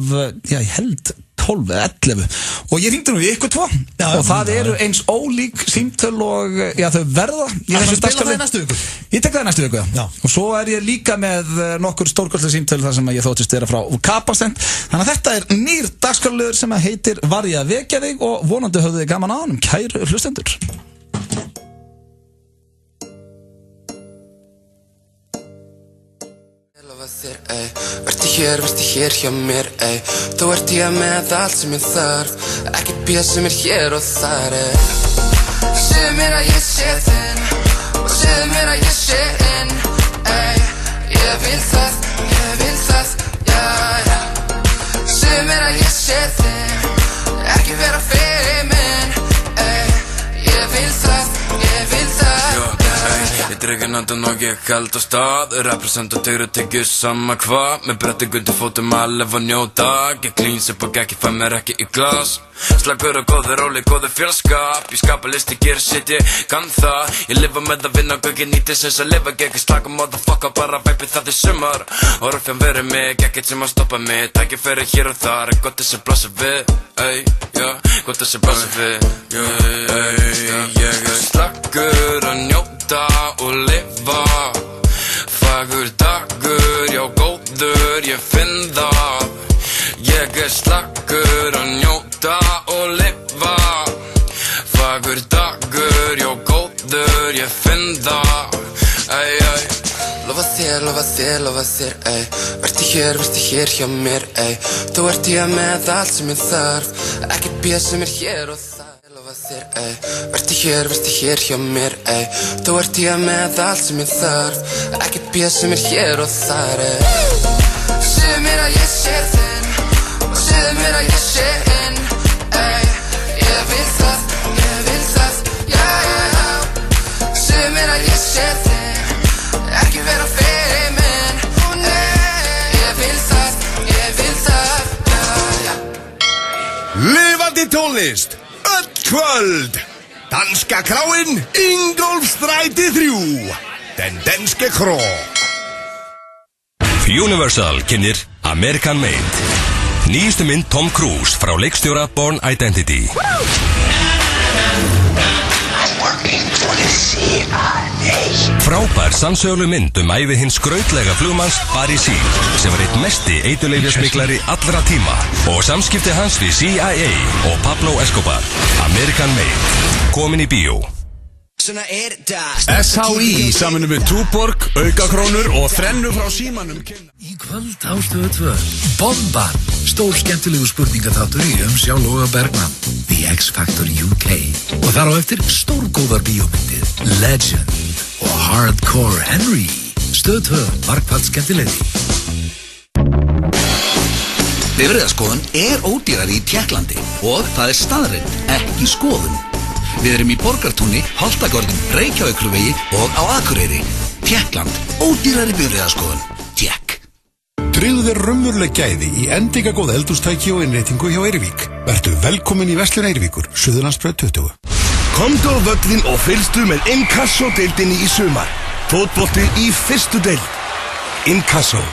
ég held 12 eða 11 og ég hringdi nú í ykkur 2 og það eru eins ólík símtöl og þau verða. Það spila það í næstu viku? Ég tek það í næstu viku, já. Og svo er ég líka með nokkur stórkostlega símtöl þar sem ég þóttist vera frá Kapastend. Þannig að þetta er nýr dagskrárliður sem heitir Var ég að vekja þig og vonandi höfðu þið gaman á honum, kæru hlustendur. Vertu hér hjá mér, ey. Þú ert ég með allt sem ég þarf. Ekkert bíða sem er hér og þar, ey. Segðu mér að ég sé þinn og segðu mér að ég sé inn, ey. Ég vil það, já, já. Segðu mér að ég sé þinn, ekki vera fyrir minn, ey. Ég vil það, já, ey. Drygin andan og ég held á stað Represent og tegru tekju sama hvað Með bretti gundi fótum að lefa njóta Ég klíns upp og ekki fæ mér ekki í glas Slagur og góður róli, góður fjölskap Ég skapa listi, gerir sitt, ég kann það Ég lifa með að vinna, gauki nýti sem að lifa Gekki slaka, motherfucker, bara baby það sumar Og röfjan verið mig, ekkert sem að stoppa mig Tæki fyrir hér og þar, gott þess að blassa við Gott þess að blassa við Ég slagur að njóta og lifa Fagur dagur, já góður, ég finn það Ég slagur að njóta og lifa Fagur dagur, já góður, ég finn það Lofa þér, ey Vertu hér hjá mér, ey Þú ert ég með allt sem ég þarf Ekkert bíða sem hér og þar Lofa þér, ey Vertu hér hjá mér, ey Þú ert ég með allt sem ég þarf Ekkert bíða sem hér og þar, ey Segðu mér að ég sé þinn Og segðu mér að ég sé inn, ey Ég vil það, já Segðu mér að ég sé þinn Ekki vera fyrir minn Ég vil það, já Lifandi tónlist Öll kvöld Danska kráin Ingólfsstræti 3 Den danske kró Universal kynir American Made Nýjustu mynd Tom Cruise frá leikstjóra Bourne Identity Frábær sannsöguleg mynd ævi hins skrautlega flugmanns Barry Seal sem var einn mesti eiturlyfjasmiklari allra tíma og samskipti hans við CIA og Pablo Escobar American Made komin í bíó SHI í samvinnu við Túborg, Aukakrónur og þrennu frá símanum Í kvöld á Stöð 2 Bomban, stór skemmtilegu spurningaþáttur í umsjá Loga Bergman The X Factor UK og þar á eftir stórgóðar bíómyndir Legend og Hardcore Henry Stöð 2, margfald skemmtilegri Bifreiðaskoðun ódýrari í Tékklandi og það staðreynd, ekki skoðun Við erum í Borgartúni, Holtagörðum, Reykjavíkurvegi og á Akureyri. Tékkland, ódýrari bifreiðaskoðun. Tékk. Tryggðu þér raunveruleg gæði í endingagóð eldhústæki og innréttingu hjá Eirvík. Vertu velkomin í Verslun Eirvíkur, Suðurlandsbraut 20. Komdu á völlin og fylgstu með Inkasso-deildinni í sumar. Fótbolti í fyrstu deild. Inkasso.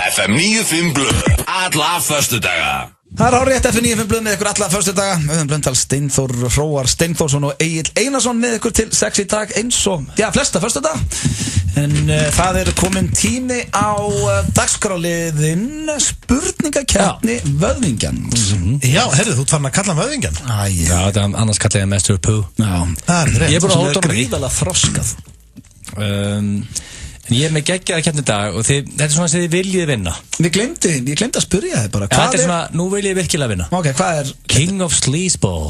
FM 95 blöð alla föstudaga Það hárrétt FM 95 blöð með ykkur alla föstudaga Auðun Blöndal, Steinþór, Hróar Steinþórsson og Egill Einarsson með ykkur til 6 í dag eins og, flesta föstudag En það komin tími á dagskráliðin spurningakeppni Vöðvingjans Já, herru, þú ert farin að kalla hann Vöðvingjan Já, það annars kalla ég Master of Poo Já, það rétt Ég er búin að hóta gríðalega þroskað En ég með geggjaða keppni í dag og þetta er svona sem þið viljið vinna Ég glemdi að spyrja þið bara Þetta er svona, nú vil ég virkilega vinna Ok, hvað er? King of Sleazeball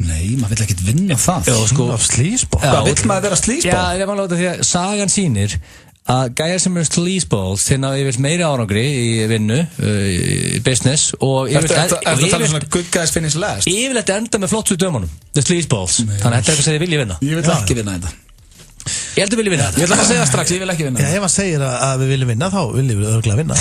Nei, maður vill ekkert vinna það King of Sleazeball? Hvað vill maður vera sleazeball? Já, ég var að láta því að sagan sýnir að gæjar sem eru sleazeballs þeir náðu yfirleitt meiri árangri í vinnu í business og Ertu að tala svona good guys finish last? Yfirleitt enda með flottu dömunum The Sleazeballs Þannig að þetta er eitthvað sem þið viljið vinna Ég vil ekki vinna þetta Ég held að vilja vinna Ég ætla að segja strax, ég vil ekki vinna Já, ef maður segir að við viljum vinna, þá viljum við örgulega vinna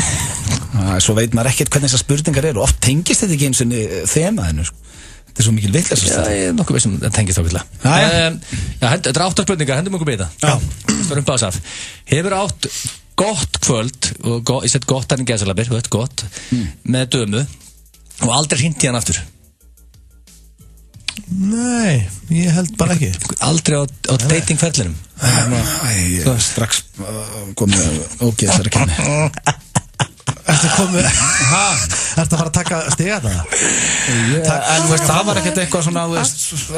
Svo veit maður ekkert hvernig þessar spurningar eru Oft tengist þetta ekki eins og þemaðinu Þetta er svo mikil vitleysa Já, ég er nokkuð vissum að tengist ákveðlega Þetta er 8 spurningar, hendum okkur beita Störum básaf Hefur átt gott kvöld og ég sett gott en gæsalabir, gott með dömu og aldrei hringt í hann aftur Nei, ég held bara ekki Aldrei á datingferðlinum Strax komið þessari kemni Ertu að fara að taka stiga þetta? En það var ekkert eitthvað svona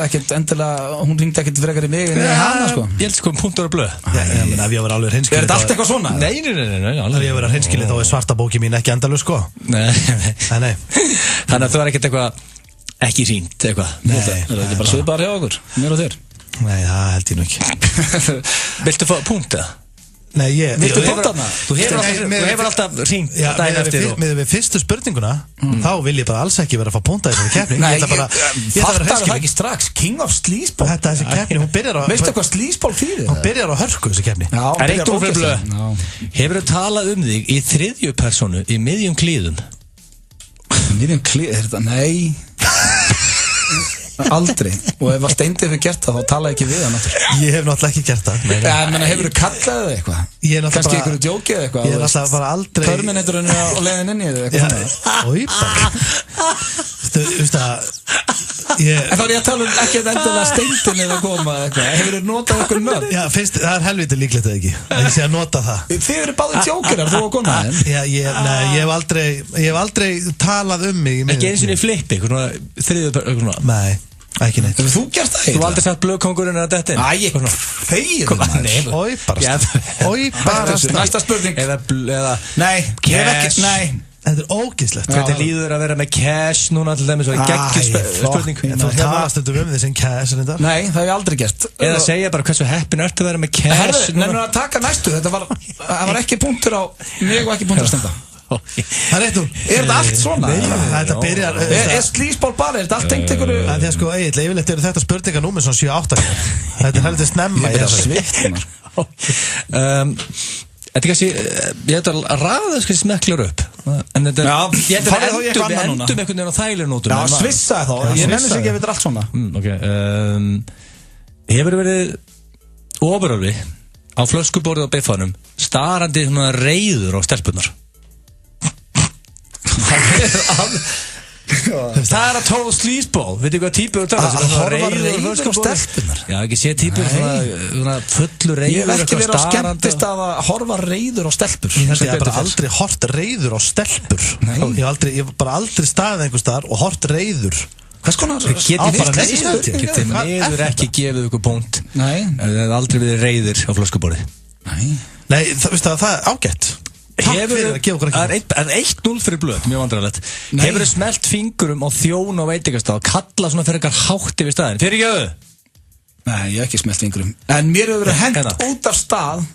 ekkert endilega, hún ringdi ekkert frekar í mig en hana sko Ég held sko punktur og blöð Ef ég var alveg hreinskilið Er þetta allt eitthvað svona? Nei Ef ég var hreinskilið þá svarta bóki mín ekki endalur sko Nei Þannig að þú var ekkert eitthvað ekki hringt eitthvað Nei Það er ekki bara svipar hjá okkur, mér og þér Nei, það held ég nú ekki Viltu fá punkt eða? Nei, ég Viltu punta hana? Þú hefur alltaf hringt daginn eftir Með fyrstu spurninguna þá vil ég bara alls ekki vera að fá punta í þessari keppni. Nei, fattar það ekki strax. King of Sleazeball. Þessi keppni, hún byrjar á... Veistu hvað sleazeball þýðir? Hún byrjar á hörku, þessi keppni. Er eitt úr fyrir blöð. Hefurðu talað þig í þriðju persónu í miðjum klíðum? Miðjum klíðum? Er þetta? Nei. Aldrei. Og ef að Steindi hefur gert það þá tala ekki við hann. Ég hef náttúrulega ekki gert það. Hefur þú kallað það eitthvað? Kannski einhverju djókið eitthvað? Ég er náttúrulega bara aldrei... Terminatorinu á leiðin inn í þig eitthvað? Ói, bara. Þú veist að... En þá er ég að tala ekki endilega Steindin eða koma eitthvað. Hefur þú notað eitthvað nörd? Já, fyrst, það er helviti líklegt eða ekki. Ég sé að nota það. Þið eru báðir djókirar, þú og konaðinn. Ég hef aldrei talað mig í ekki eins og í flippi, þriðju Nei, ekki neitt. Hefur þú gert það? Þú har aldrei sagt blöðkongurinn að þetta inn? Æ, ég þegir það. Ói, bara Næsta spurning. Nei, ég hef ekki, nei. Þetta er ógeðslegt. Hvernig líður að vera með cash núna til dæmis og geggjum spurning? Þú talast um þessi cash en þetta? Nei, það hef ég aldrei gert. Eða segja bara hversu heppin ertu að vera með cash? Nefnum að taka næstu, það var ekki punktur á mig og ekki punktur að Steinda. Það er eitt nú. Er þetta allt svona? Þetta byrjar... Er sleazeball bara? Er þetta allt tengt ykkur? Það er sko eiginlega, yfirleitt eru þetta spurningar númer svona 7-8. Þetta er heldur snemma í þessu. Þetta er kannski, ég ætla að ræða þess smekklar upp. En þetta er, ég ætla að endum einhvern veginn á þægilegnótum. Já, svissaði þá. Ég nefnir sig ekki að þetta er allt svona. Hefur verið ofurölvi á flöskuborðið á biffanum, starandi reiður á stelpunar. Það er að tóða sleazeball. Veitu hvað típur þú að horfa reiður á stelpunar? Já, ekki sé típur fullur reiður. Ég hef ekki verið á skemmtist að horfa reiður á stelpur. Ég hef bara aldrei hort reiður á stelpur. Ég hef bara aldrei staðið einhver staðar og hort reiður. Hvers konar? Getið meður ekki gefið ykkur punkt. Það hef aldrei verið reiður á flöskuborðið. Nei, það er ágætt. Það er 1-0 fyrir blöð, mjög vandrarlegt. Hefur þið smelt fingurum á þjón og veitingastað og kalla svona fyrir eitthvað hátt yfir staðin? Fyrir ekki auðu? Nei, ég hef ekki smelt fingurum. En mér hefur verið hengt út af stað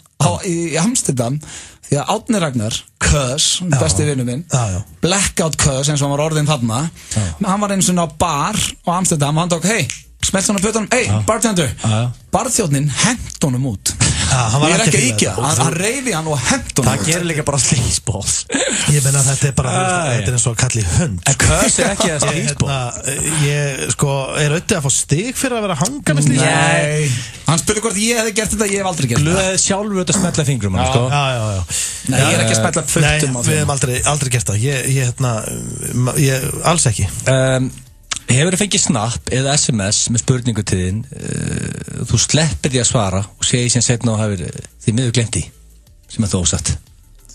í Amsterdam því að Árni Ragnar, Kös, besti vinur minn, Blackout Kös eins og hann var orðinn þarna, hann var eins og á bar á Amsterdam og hann tók, hei, smelt svona pötunum, hei, bartender, barþjóðnin hengt honum út. Ég er ekki að íkja, hann reyði hann og hengt honum út. Það gerir líka bara sleazeball. Ég menna að þetta er bara, þetta er eins og að kalli hund. En Kös er ekki að sleazeball. Ég, sko, er auðvitað að fá stig fyrir að vera að hanga með sleazeball? Nei, hann spurði hvort ég hefði gert þetta, ég hef aldrei gert þetta. Blöð sjálfur auðvitað að smetla fingrum, sko. Já. Nei, ég er ekki að smetla puttum á því. Nei, við hefum aldrei gert það. Ég alls ekki. Hefur þið fengið snapp eða SMS með spurningu til þín, þú sleppir því að svara og segir sem setna og hafið því miður glemt í, sem er þó ósatt.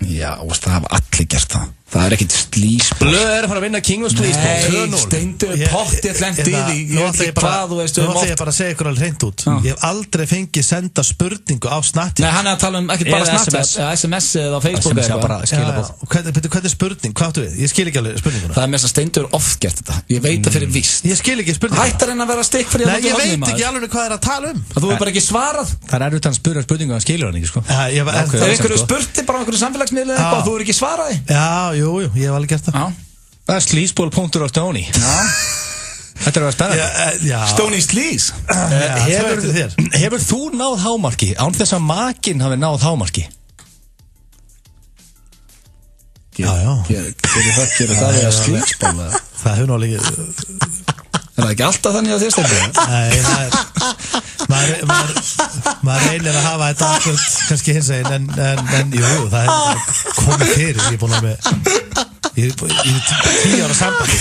Já, það hafa allir gert það. Það er ekkert sleazeball. Blöð er að fara að vinna King of Sleazeball. Nei, Steindu pottið lent í því. Nú ætla ég bara að segja ykkur alveg hreint út. Ég hef aldrei fengið senda spurningu á Snapchat. Nei, hann er að tala ekkert bara Snapchat, SMS eða Facebook eða eitthvað. Hvernig er spurning? Hvað áttu við? Ég skil ekki alveg spurninguna. Það er mest að Steindu oft gert þetta. Ég veit það fyrir víst. Ég skil ekki spurninguna. Hættar en að vera stikk fyrir Nei, ég veit ekki alveg hvað er að tala um. Þú hefur bara ekki svarað. Það er auðvitað að spura spurningu og hann skilur hann ekki, sko. Það er einhverju spurti bara á einhverju samfélagsmiðli eða eitthvað, þú hefur ekki svaraði. Já, jú, ég hef alveg gert það. Það er sleazeball punktur á Stoney. Þetta er að vera spennandi. Stoney Sleaze. Hefur þú náð hámarki án þess að makinn hafi náð hámarki? Já. Gerir það við að sleazeball? Það hefur náttúrulega... Er það ekki alltaf þannig á þér Steindi? Nei, maður reynir að hafa þetta akkurat kannski hins veginn en jú, það er komið fyrir. Ég er búin að með í 10 ára sambandi.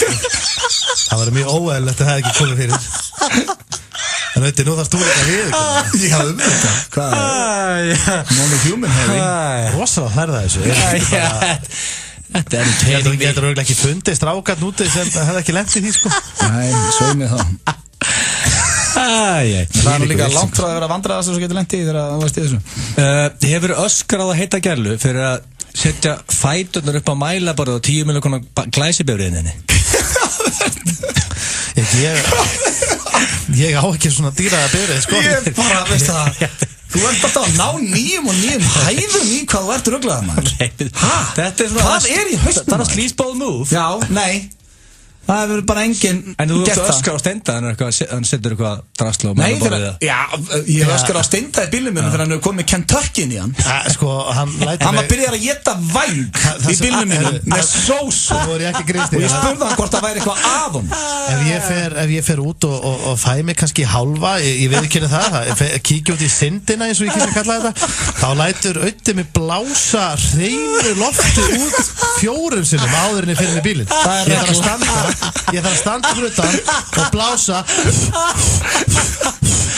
Það var mjög óeðlilegt að það hefði ekki komið fyrir. En veitir, nú þarfst þú líka við. Já, þetta. Hvað er? Non-human heavy. Rosalega hlærða þessu. Þetta er Ég getur auðvitað ekki fundið strákarn úti sem hefði ekki lent í því, sko. Nei, sveimið þá. Það er líka langt frá að vera vandræðast sem þú getur lent í þegar það varst í þessu. Hefur öskrað að heita gerlu fyrir að setja fæturnar upp á mælaborðið og 10 milljóna glæsibifriðinni? Ég á ekki svona dýraða bifrið, sko. Ég bara, veist það Þú ert alltaf að ná nýjum og nýjum hæðum í hvað þú ert ruglaður maður. Þetta svona Hvað í hausnum? Það sleazeball move. Já, nei. Það hefur bara enginn En þú gert það. öskar á Steinda, hann setur eitthvað drasl og Nei, borðið það. já, ég öskar á Steinda í bílnum mínum þegar hann hefur komið Kentucky inn í hann. Sko, hann var byrjar að geta væng í bílnum mínum með sósu. Og ég spurði hann hvort það væri eitthvað að hún. Ef ég fer út og fæ mig kannski hálfa, ég veit ekki það, kíkja út í syndina eins og ég kynna að kalla þetta, þá lætur Öddi mig blása hreinu lofti út 4 sinnum áður en ég fyrir með bílinn. Ég þarf að standa fyrir utan og blása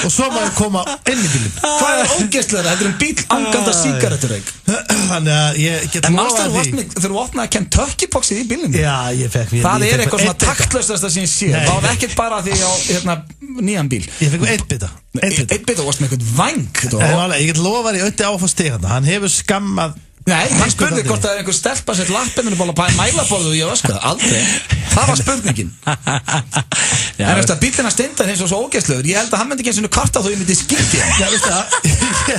og svo má ég koma inn í bílinn. Hvað ógeðslega, þetta bíl anganda sígarettureik. Þannig að ég get En lofað því. þegar þú opnaði Kentucky boxið í bílnum? Já, ég fekk Það er eitthvað svona taktlaustasta sem ég sé. Það var ekkert bara því á nýjan bíl. Ég fekk 1 bita. 1 bita og varst með eitthvað væng. Ég get lofað því Öddi á að fá stig hann. Hann hefur skammað. Nei, hann spurði hvort það er einhver stelpa sett lappinu bóla á mælaborðu og ég öskaði. Aldrei. Það var spurningin. En veist að bílina Steinda hins og svo ógeðslegur. Ég held að hann myndi ekki eins og kvarta þó ég myndi skýti hann. Já, veist það.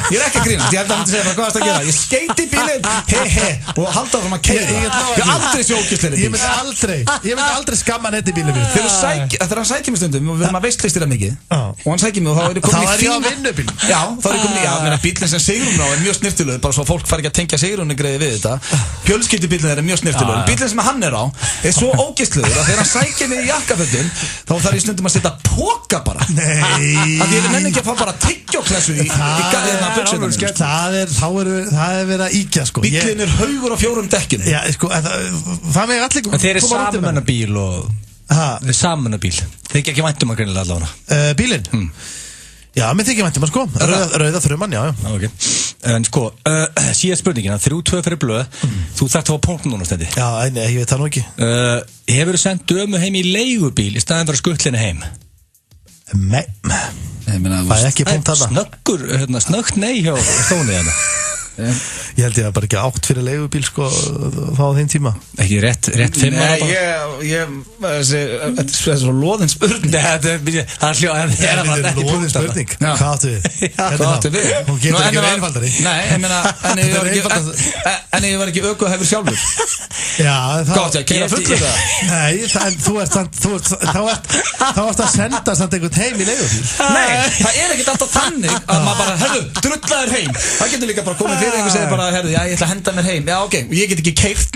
Ég er ekki að grínast. Ég held að hann myndi segja bara hvað það að gera. Ég skeiti bílinn, og halda áfram að keyra. Ég er aldrei svo ógeðslegri bíl. Ég myndi aldrei skamma hann í bílinn minn. Þegar hann sækir mig stundum og við erum að veistlistira mikið og hann sækir mig og þá er ég komin í fín. Já, þá er ég komin í, já, bílinn sem Sigrún á er mjög snirtilegur, bara svo fólk fari ekki að tengja Sigrúnu greiði við þetta. Fjölskyldubílinn er mjög snirtilegur. Bílinn sem hann er á er svo ógeðslegur að þegar hann sækir mig í jakkafötin þá þarf ég stundum að setja póka bara. Nei. Að ég nenni ekki að fá bara tyggjóklessu í buxurnar. Það er verið að íkja sko. Bílinn er haugur á 4 dekkinu. Já, sko, það með allir. En þeir eru samannabíl og þeir eru samannabíl. Þeir ekki væntum að greinilega allavega. Bílinn? Já, mér þykir væntum að sko. Rauða þrumann, já. Ok. En sko, síðan spurningina, 3-2 fyrir blöð, þú þarft að fá punkt núna stendi. Já, nei, ég veit það nú ekki. Hefur þú sendt dömu heim í leigubíl í staðin fyrir skuttlinni heim? Nei. Það er ekki punkt þarna. Snöggt nei hjá Stóni hérna. Ég held ég að bara ekki átt fyrir leigubíl sko þá á þeim tíma. Ekki rétt 5 ára bara. Þetta er svo loðin spurning. Það er loðin spurning. Hvað áttu við? Hvað áttu við? Hún getur ekki verið einfaldari. Nei, ég meina en ég var ekki ökuhæfur sjálfur. Já, Hvað áttu að keira fullur það? Nei, þá ert að senda samt einhvern heim í leigubíl. Nei, það er ekkert alltaf þannig að maður bara, herru, drullaður heim. Það getur líka bara komið fyrir einhver segir bara, herru, já, ég ætla að henda mér heim. Já, ok, ég get ekki keyrt.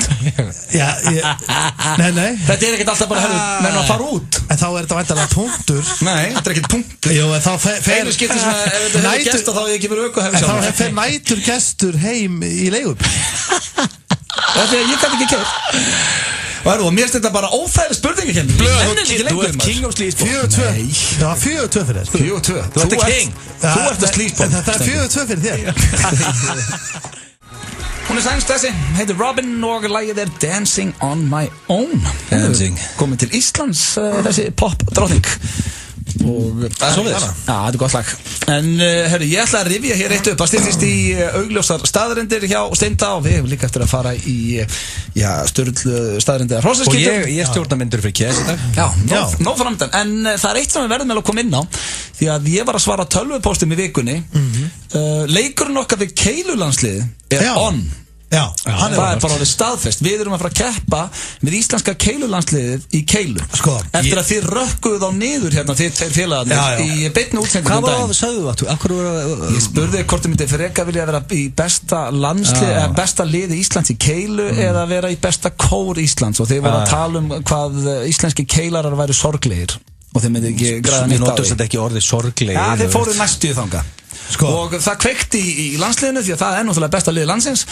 Nei. Þetta er ekkert alltaf bara, herru, menn að fara út. En þá er þetta væntanlega punktur. Nei, þetta er ekkert punktur. Jú, en þá fer einu skipti sem ef þetta hefur gest þá hefur ekki verið ökuhæfur sjálfur. En þá fer nætur gestur heim í leigubíl. Ég kann ekki keyrt. Og mér finnst þetta bara óþægileg spurningakenning. Þú ert king of sleazeball. 4-2. Já, 4-2 fyrir þér. 4-2. Þú ert king. Þú ert að sleazeball. Það er 4-2 fyrir þér. Hún er sænsk þessi, heitir Robin og lagið er Dancing on my own. Komið til Íslands þessi pop drótning. Og það er svo við þess. Já, þetta er gott lag. En herru, ég ætla að rifja hér eitt upp að styrtist í augljósar staðrendir hjá Steinda og við hefum líka eftir að fara í störl staðrendir að hrosseskiptum. Og ég stjórna myndur fyrir KS í dag. Já, nóg framöndan. En það er eitt sem við verðum með að koma inn á því að ég var að svara tölvupóstum í vikunni. Leikurinn okkar við Keilulandsliðið er on. Já, það er bara orðið staðfest. Við erum að fara að keppa með íslenska Keilulandsliðið í Keilu eftir að þið rökkuð á niður hérna þið tveir félagarnir í beinni útsendingu. Hvað var það að sagðu það? Ég spurði hvort þið myndi freka vilja vera í besta landslið eða besta liði Íslands í Keilu eða vera í besta kór Íslands og þið voru að tala um hvað íslenski keilarar væru sorglegir og þið myndi ekki græða nýtt á því. Við notum þetta ekki orðið sorglegir. Já, þið fóruð næstu þangað. Og það kveikti í landsliðinu því að það er náttúrulega besta liði landsins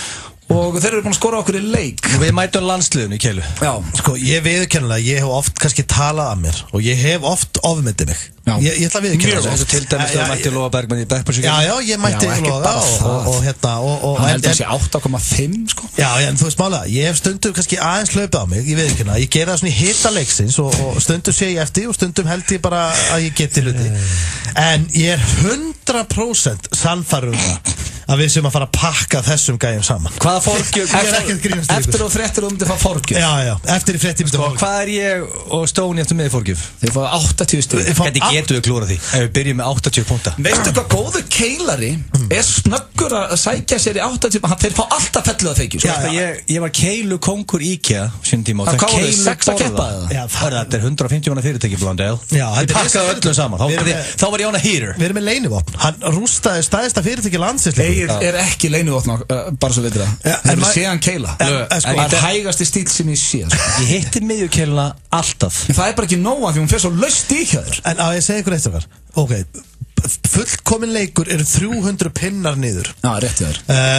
og þeir eru búin að skora okkur í leik og við mætum landsliðinu í Keilu. Já, sko, ég viðurkennilega, ég hef oft kannski talað af mér og ég hef oft ofmyndið mig. Ég ætla að viðurkenna það. Til dæmis þegar mætti Lóa Bergmann í Bekkbarsvíkjum. Já, ég mætti Lóa og hérna hann heldur þessi 8,5 sko. Já, en þú veist málega, ég hef stundum kannski aðeins hlaupið á mig, ég viðurkenna, ég gera það svona í hita leiksins og stundum sé ég eftir og stundum held ég bara að ég geti hluti. En ég er 100% sannfærður að við sem að fara að pakka þessum gæjum saman. Hvaða forgjöf? Eftir og fréttir um þið fá forgjöf. Já, eftir í fréttir myndi forgjöf. Hvað er ég og Stóni eftir með forgjöf? Þið fá 80 stig. Hvernig getur við klúra því? Ef við byrjum með 80 punkta. Veistu hvað góður keilari er snöggur að sækja sér í 80, þeir fá alltaf fellu að feikju, sko. Ég var keilu kongur IKEA sín tíma og það keilu borða. Þetta 150 manna fyrirtæki Blondale. Við pakkaði öllu saman. Þá var ég on a heater. Við erum með leynivopn. Hann rústaði stærsta fyrirtæki landsins. Egil er ekki leynivopn, bara svo veitir það. En við séum hann keila. Það er hægasti stíl sem ég sé. Ég hitti miðjukeiluna alltaf. Það er bara ekki nóga því hún fer svo laust í hjá þér. En á ég segi ykkur eitt okkar. Ok, fullkomin leikur eru 300 pinnar niður. Já, rétt þér.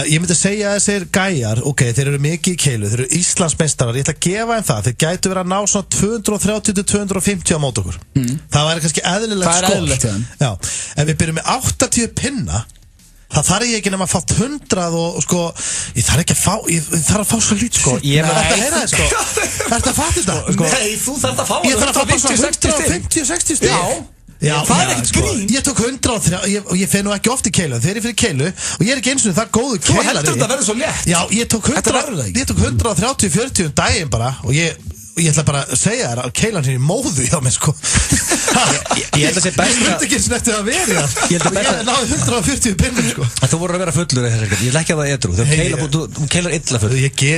Ég myndi segja að þessir gæjar, ok, þeir eru mikið í keilu, þeir eru Íslandsmeistarar, ég ætla að gefa þeim það, þeir gætu verið að ná svona 230-250 á mót okkur. Það væri kannski eðlilegt skor. Það er eðlilegt, já. En við byrjum með 80 pinna. Það þarf ég ekki nema að fá 100 og sko, ég þarf ekki að fá, ég þarf að fá svo lít sko. Ég þarf að heyra það sko. Þarf að fatta þetta? Nei, þú þarf að fá ég þarf að fá bara 150-60 stig. Já, það er ekkert grín. Ég tók 103, ég fer nú ekki oft í keilu, þegar ég fyrir keilu og ég er ekki eins og það góðu keilari. Þú heldur þetta verður svo létt. Já, ég tók 130-40 daginn bara og ég ætla bara að segja þér að keilan hér í móðu hjá mig sko. Ég held að sé best að ekki eins og eftir að vera og ég náði 140 pinnum sko. Þú voru að vera fullur í þessari. Ég ætla ekki að það edru. Þú keilar illa full.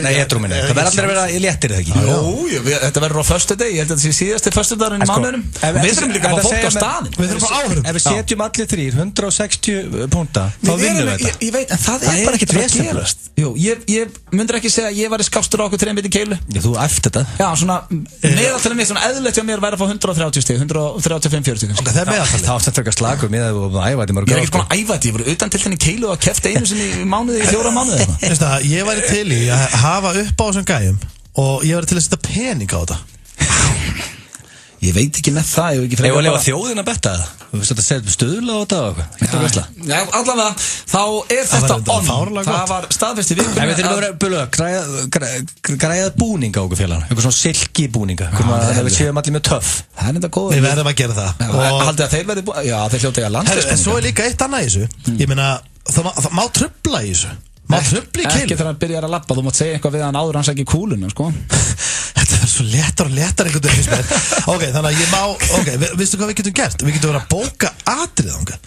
Nei, edru minni. Það verður aldrei að vera léttir eða ekki. Jú, þetta verður á föstudegi. Ég held að þetta sé síðasti föstudagurinn í mánuðinum. Við þurfum líka að fá fólk á staðinn. Við þurfum að áhörum. Ef við setjum allir þrír 160 púnta, þá vinnum við þetta. Ég veit, en það er bara ekkert að gerast. Jú, ég myndir ekki segja að ég væri skástur á okkur 3 biti keilu. Þú æft þetta. Já, svona meðaltalið mér, svona eðlilegt hjá mér væri að fá 130 stig, 135-40 kannski. Það er meðaltalið. Það átt að taka slagur með að æfa þetta í mörg ár. Ég er ekki búin að æfa þetta, ég voru utan til þenni keilu og keppt einu sinni í mánuði, í 4 mánuði. Veistu það, ég væri til í að hafa upp á þessum gæjum og ég væri til að setja pening á þetta. Ég veit ekki með það, ég var að lefa þjóðin að betta það. Þú veist að það setja stuðla á þetta og eitthvað. Já, allavega, þá er þetta það var staðfest í vikunni. Við þurfum að vera græða búning á okkur félagann. Eitthvað svona silki búninga. Það við séum allir með töff. Það er þetta góð. Við verðum að gera það. Haldið að þeir verði, já, þeir hljóta í að landa. En svo er líka eitt annað í þessu. Ég meina, það má trufla í þessu. Ekki þegar hann byrjar að labba, þú mátt segja eitthvað við hann áður hans ekki kúluna, sko. Þetta er svo léttar og léttar einhvern veginn. Ok, þannig að ég má, veistu hvað við getum gert? Við getum verið að bóka atrið ánga.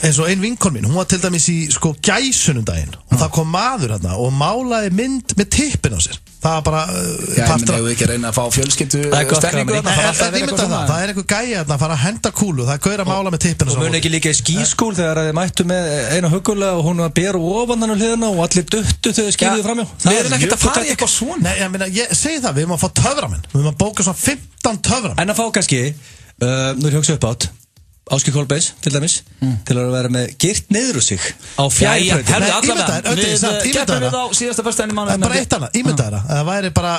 Eins og ein vinkon mín, hún var til dæmis í sko gæsunum daginn og það kom maður hérna og málaði mynd með tippin á sér. Það var bara partur af... Ég ekki að reyna að fá fjölskyldu stemningu. Það er einhver gæi hérna að fara að henda kúlu, það er gaur að mála með tippin á sér. Og muni ekki líka í skískúl þegar þið mættu með eina huggulega og hún var að bera ofan hann á hliðina og allir duttu þegar þið skýrðu framjá. Við erum ekkert að fara í eitthvað svona. Nei, ég segi það, við erum að fá töframenn. Við erum að bóka svona 15 töframenn. En að fá kannski, nú er hugsa upp átt Ásgeir Kolbeins, til dæmis, til að vera með girt niður úr sig á fjærbrautinni. Herðu allavega, við keppum við á síðasta föstudaginn í mánuðinum. Bara eitt annað, ímyndaðu það væri bara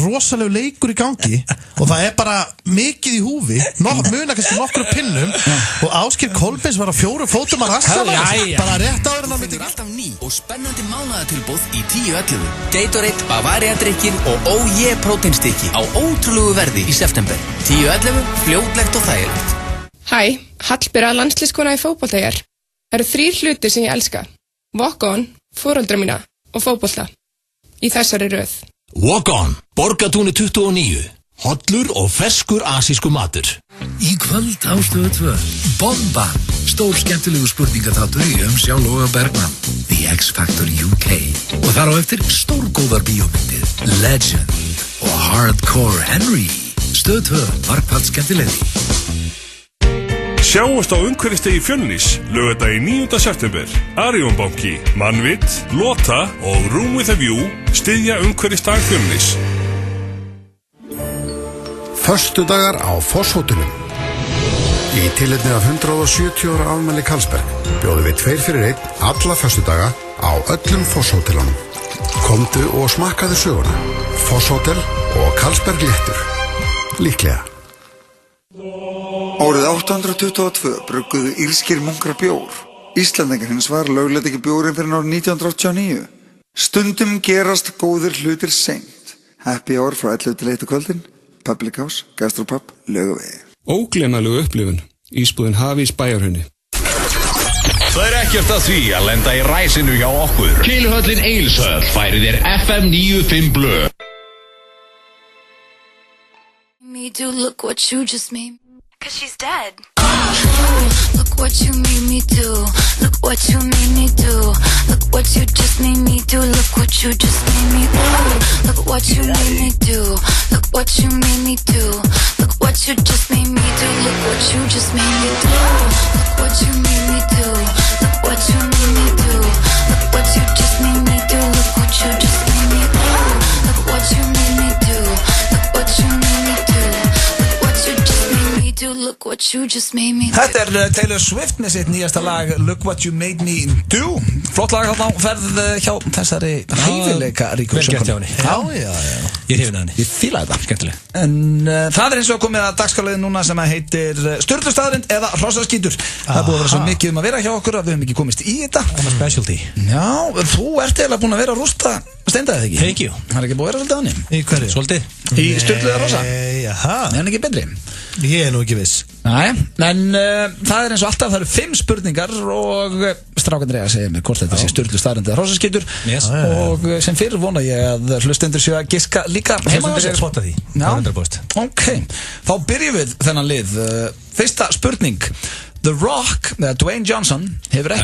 rosalegu leikur í gangi og það er bara mikið í húfi, muna kannski nokkru pinnum og Ásgeir Kolbeins var á 4 fótum að rassa bara rétt áður en á myndi. Alltaf ný og spennandi mánaðartilboð í 10.11. Gatorade, Bavaria-drykkin og OJ próteinstykki á ótrúlegu verði í september. 10.11, fljótlegt og þægilegt. Hæ, Hallbera, landsliðskona í fótbolta hér. Það eru 3 hlutir sem ég elska. Walk on, foreldra mína og fótbolta. Í þessari röð. Walk on, Borgartúni 29. Hollur og ferskur asísku matur. Í kvöld á Stöð 2. Bomba, stór skemmtilegu spurningaþáttur í umsjá Loga Bergmann. The X Factor UK. Og þar á eftir stórgóðar bíómyndir. Legend og Hardcore Henry. Stöð 2, varpað skemmtilegi. Sjáumst á umhverfisdegi Fjölnis, laugardagi 9. september. Arion banki, Mannvit, Lota og Room with a View styðja umhverfisdag Fjölnis. Föstudagar á Fosshótelum. Í tilefni af 170 ára afmæli Karlsberg bjóðum við 2 fyrir 1 alla föstudaga á öllum Fosshótelunum. Komdu og smakkaðu söguna. Fosshótel og Karlsberg léttur. Líklega. Árið 822 brugguðu írskir munkar bjór. Íslandingar hins var lögleiddi ekki bjórinn fyrir árið 1989. Stundum gerast góðir hlutir seint. Happy hour frá 11 til 1 kvöldin. Public House, Gastropub, Laugavegi. Ógleymanlegu upplifun. Ísbúðin Hafís Bæjarhrauni. Það er ekkert að því að lenda í ræsinu hjá okkur. Keiluhöllin Egilshöll færir þér FM 95 blöð. Me do look what you just made. Cause she's dead. Look Look what you made me do. Look what you made me do. Look what you just made me do. Look what you just made me do. Look what you made me do. Look what you made me do. Look what you just made me do. Look what you just made me do. Look what you made me do. Look what you made me do. Look what you just made me do. Look what you just made me do. Look what you made me do. Look what you made me do. Look what you just made me do. Look what you just made me do. Þetta Taylor Swift með sitt nýjasta lag Look What You Made Me Do. Flott lag á ferð hjá þessari hreyfileika ríku söngkonu. Já. Ég hrifin að henni. Ég fíla þetta. Skemmtileg. En það eins og komið að dagskrárliði núna sem heitir Sturlustaðurinn eða Hrossaskítur. Það búið að vera svo mikið að vera hjá okkur að við höfum ekki komist í þetta. Það er specialty. Já, þú ert eiginlega búin að vera að rústa steindaðið ekki? Thank you. Það ekki búið að vera svolítið á henni? Í hverju? Svolítið. Í Sturluða Hrossa? Jaha. Er hann ekki betri? Ég nú ekki viss. Nei, en það eins og alltaf, það eru 5 spurningar og strákarnir eiga að segja mér hvort þetta sé Sturlustaðurinn eða Hrossaskítur. Yes. Og sem fyrir vona ég að hlustendur séu að giska líka heima á sér. Spotta því. 100%. Ok, þá byrjum við þennan lið. Fyrsta spurning. The Rock, eða Dwayne Johnson, hefur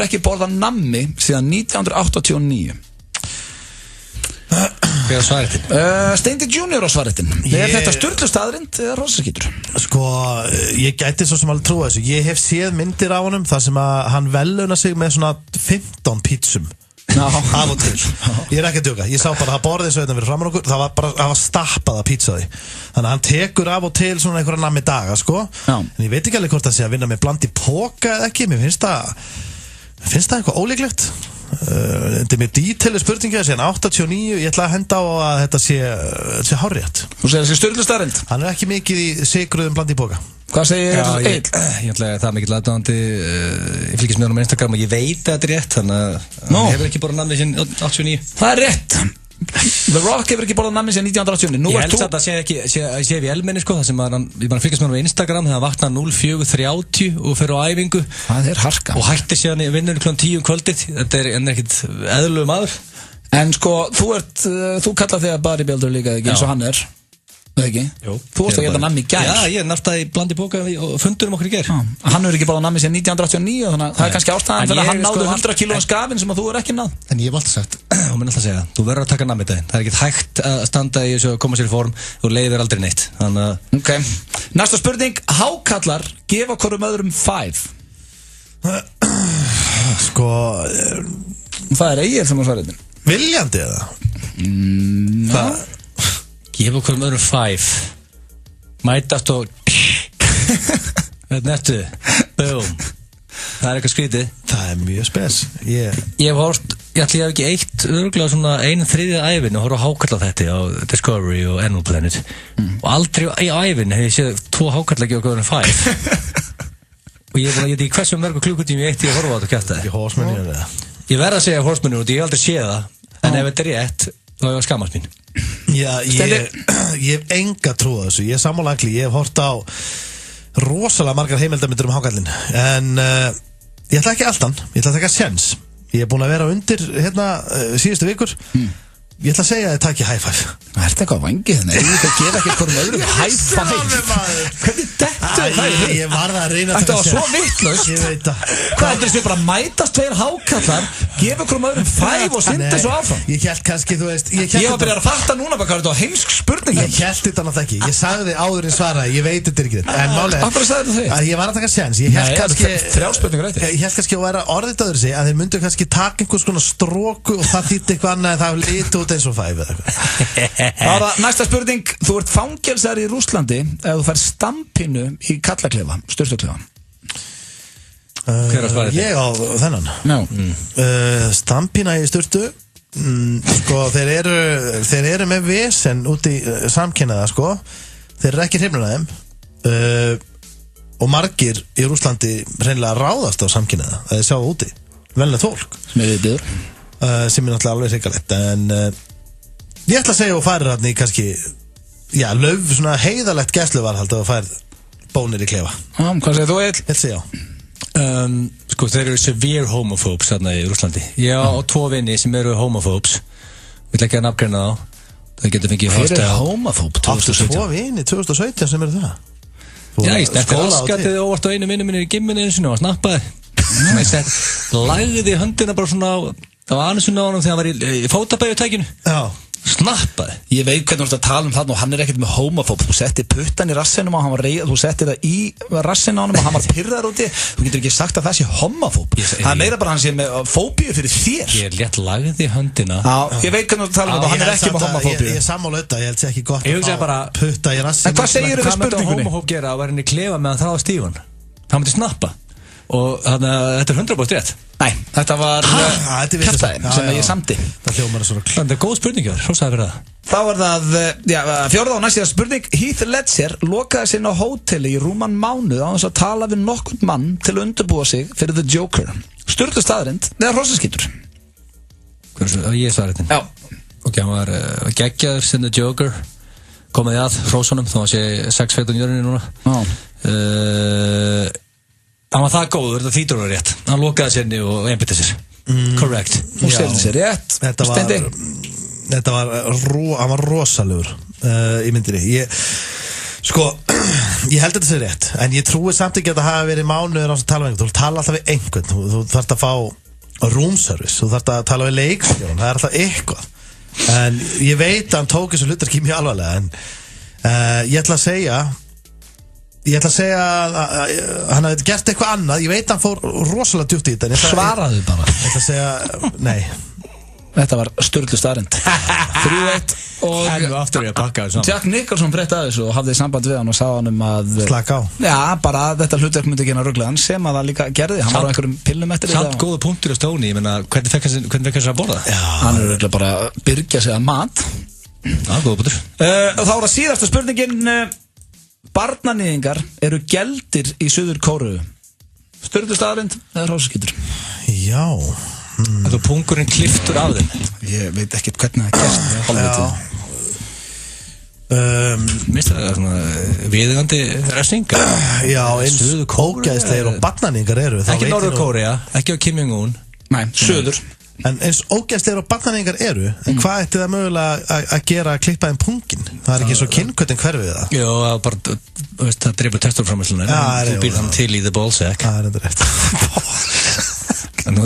ekki borðað nammi síðan 1989. Hver er svaretinn? Steindi Junior á svaretinn. Er þetta Sturlustaðurinn eða Hrossaskítur? Sko, ég gæti svo sem alveg trúa þessu. Ég hef séð myndir á honum þar sem að hann veluna sig með svona 15 pítsum af og til. Ég er ekki að djóka. Ég sá bara að borðið svo þetta fyrir framan okkur. Það var stappað að pítsaði. Þannig að hann tekur af og til svona einhverja nammi daga, sko. En ég veit ekki alveg hvort það sé að vinna með bland í póka eða ekki. Mér finnst það eitthvað ólíklegt. Þetta er mjög dítileg spurningi síðan 89, ég ætla að henda á að þetta sé hárrétt. Þú segir þessi Sturlustaðurinn? Hann er ekki mikið í sigruðum bland í póka. Hvað segir Egill? Ég ætla að það er mikill aðdáandi. Ég fylgist með honum á Instagram og ég veit að þetta er rétt, þannig að hann hefur ekki borðað nammi síðan 89. Það er rétt. The Rock hefur ekki borðað nammi síðan 1989. Ég held að það sé við elmenni, sko, það sem ég bara fylgist með honum á Instagram þegar hann vaknar 04:30 og fer á æfingu. Það er harka. Og hættir síðan í vinnunni kl. 10 kvöldið. Þetta er ekkert eðlulegur maður. En sko, þú kallar þig að bodybuilder líka, ekki eins og hann er. Eða ekki? Jú. Þú varst að geta nammi í gær. Já, ég nartaði bland í póka og fundurum okkur í gær. Hann hefur ekki borðað nammi síðan 1989, þannig að það er kannski ástæðan fyrir að hann náði 100 kílóum skafinn sem að þú er ekki náð. En ég hef alltaf sagt, og minn alltaf segja, þú verður að taka nammi daginn. Það er ekkert hægt að standa í þessu að koma sér í form og leiðir aldrei neitt. Ok, næsta spurning. Hákallar gefa hvorum öðrum 5. Sko, það er Egill sem á svaretinn. Viljandi eða? Gefa hverjum öðrum 5. Mætast og nettu. Boom. Það er eitthvað skrítið. Það er mjög spes. Ég hef hort, ég ætla ég hef ekki eitt örgulega svona 1/3 ævinn og horfa á hákalla þetta á Discovery og Animal Planet og aldrei í ævinn hef ég séð 2 hákalla gefa hverjum 5. Og ég veit ekki hversu mörgu klukkutími ég eitt í að horfa á þetta og kjafta það. Ekki Horseman eða? Ég verð að segja Horseman og ég hef aldrei séð það, en ef þetta er rétt þá hef ég skammast mín. Já, ég hef enga trú á þessu. Ég er sammála Agli, ég hef hort á rosalega margar heimildarmyndir um hákallin. En ég ætla ekki alltaf, ég ætla að taka séns. Ég er búin að vera undir hérna síðustu vikur. Ég ætla að segja að þið takk high five. Það ert eitthvað vangið þannig. Það gefa ekki hverjum öðrum high five. Hvernig dettu það? Ég var það að reyna að taka sér. Þetta var svo vitlaust. Ég veit það. Hvað heldur þið bara mætast 2 hákallar, gefa hverjum öðrum 5 og synda svo áfram? Ég held kannski, þú veist. Ég var að byrja að fatta núna bara hvað þetta var heimsk spurning. Ég held þetta náttúrulega ekki. Ég sagði áður en svaraði. Ég veit þetta ekki. En málega. Af hverju sagðir þú þau? Ég var að taka séns. Ég held kannski 3 spurningar eftir. Ég held kannski að vera orðið öðru sig að þeir myndu kannski taka einhvers konar stróku og það þýtti eitthvað annað en það liti út eins og 5 eða eitthvað. Næsta spurning. Þú ert fangelsar í Rússlandi ef þú fær stampinu í kallaklefa, sturtuklefa. Hver að svara þetta? Ég á þennan. Stampina í sturtu. Sko, þeir eru með vesen út í samkynnaða, sko. Þeir eru ekki hrifnir af þeim. Og margir í Rússlandi hreinlega ráðast á samkynnaða að þeir sjá úti. Venlega fólk. Sem er viðbjör. Sem er náttúrulega alveg hrikalegt. En ég ætla að segja og færir hann í kannski, já, svona heiðalegt gæsluvarhald að færir bónir í klefa. Hvað segir þú, Egill? Ég segja já. Sko, þeir eru severe homophobes þarna í Rússlandi. Ég á 2 vinni sem eru homophobes. Ég ætla ekki að nafngreina þá. Það getur fengið Hver er homophobe 2017? Áttu 2 vinni 2017 sem eru það? Já, ég snerti raskatið óvart á einu minni í gimminni eins og snappaði. Lagði höndina bara svona á, það var aðeins svona á honum þegar hann var í fótabægjutækinu. Já. Snappaði. Ég veit hvernig þú tala þarna og hann ekkert með homofób. Þú setti puttan í rassinum og hann var reyð, þú setti það í rassin á honum og hann var pirrar úti. Þú getur ekki sagt að það sé homofób. Það meira bara hann sé með fóbíu fyrir þér. Ég létt lagði höndina. Já, ég veit hvernig þú tala og hann ekki með homofóbíu. Ég sammála þetta, ég held sér ekki gott að fá putta í rassin. En hvað segirðu við spurningunni? Hvað myndi homofób gera að vera henni klefa meðan það á stífan? Það myndi snappa. Og þannig að þetta 100% rétt. Nei, þetta var kjaftaði sem ég samdi. Það hljómar svona klart. Það er góð spurningur, hrósaði fyrir það. Þá var það, fjórða og næstíða spurning. Heath Ledger lokaði sinna á hóteli í rúman mánuð á þess að tala við nokkurn mann til að undirbúa sig fyrir The Joker. Sturlu staðrind eða hrosaskítur? Ég svarði þetta. Já. Ok, hann var geggjaður sinna The Joker. Komaði að hrósunum, þá var sé 6 feitum jörðinni núna. Já. Hann var það góður, þetta þýtur var rétt. Hann lokaði sinni og einbytti sér. Correct. Og seldi sér rétt. Þetta var rosalegur í myndinni. Sko, ég held þetta sér rétt. En ég trúi samt ekki að það hafi verið mánuður á þess að tala við einhvern. Þú tala alltaf við einhvern. Þú þarft að fá room service. Þú þarft að tala við leikstjórn. Það er alltaf eitthvað. En ég veit að hann tók þessu hlutarki mjög alvarlega. En ég ætla að segja að hann hafði gert eitthvað annað. Ég veit að hann fór rosalega djúpt í þetta. Svaraðu bara. Ég ætla að segja, nei. Þetta var Sturlu staðrind. 3-1 og Hennu aftur ég að pakka þessu. Jack Nicholson frétti að þessu og hafði samband við hann og sagði hann að slaka á. Já, bara þetta hlutverk myndi ekki að ruggla hann sem að það líka gerði. Hann var á einhverjum pillum eftir þetta. Samt góða punktur á Stóni, ég menna, hvernig fekk hann að borða? Já, hann er bara að byrgja sig að mat. Já, góða punktur. Þá er það síðasta spurningin. Barnanýðingar eru geldir í Suður Kóreu. Sturlu staðrind eða hrosaskítur? Já. Þú pungurinn kliftur af þeim. Ég veit ekkert hvernig það gerst. Minnst það svona viðeigandi refsing? Já, eins ógæðslegir og barnanýðingar eru. Ekki Norður Kórea, ekki á Kim Jong-un. Nei, Suður. En eins ógæðslegir og barnanýðingar eru, en hvað ætti það mögulega að gera að klippa þeim pungin? Það er ekki svo kynnkvöldin hverfið það. Jó, það drifur testurframlýslunum. Þú býr þann til í the ballsack. Það er þetta rétt. Það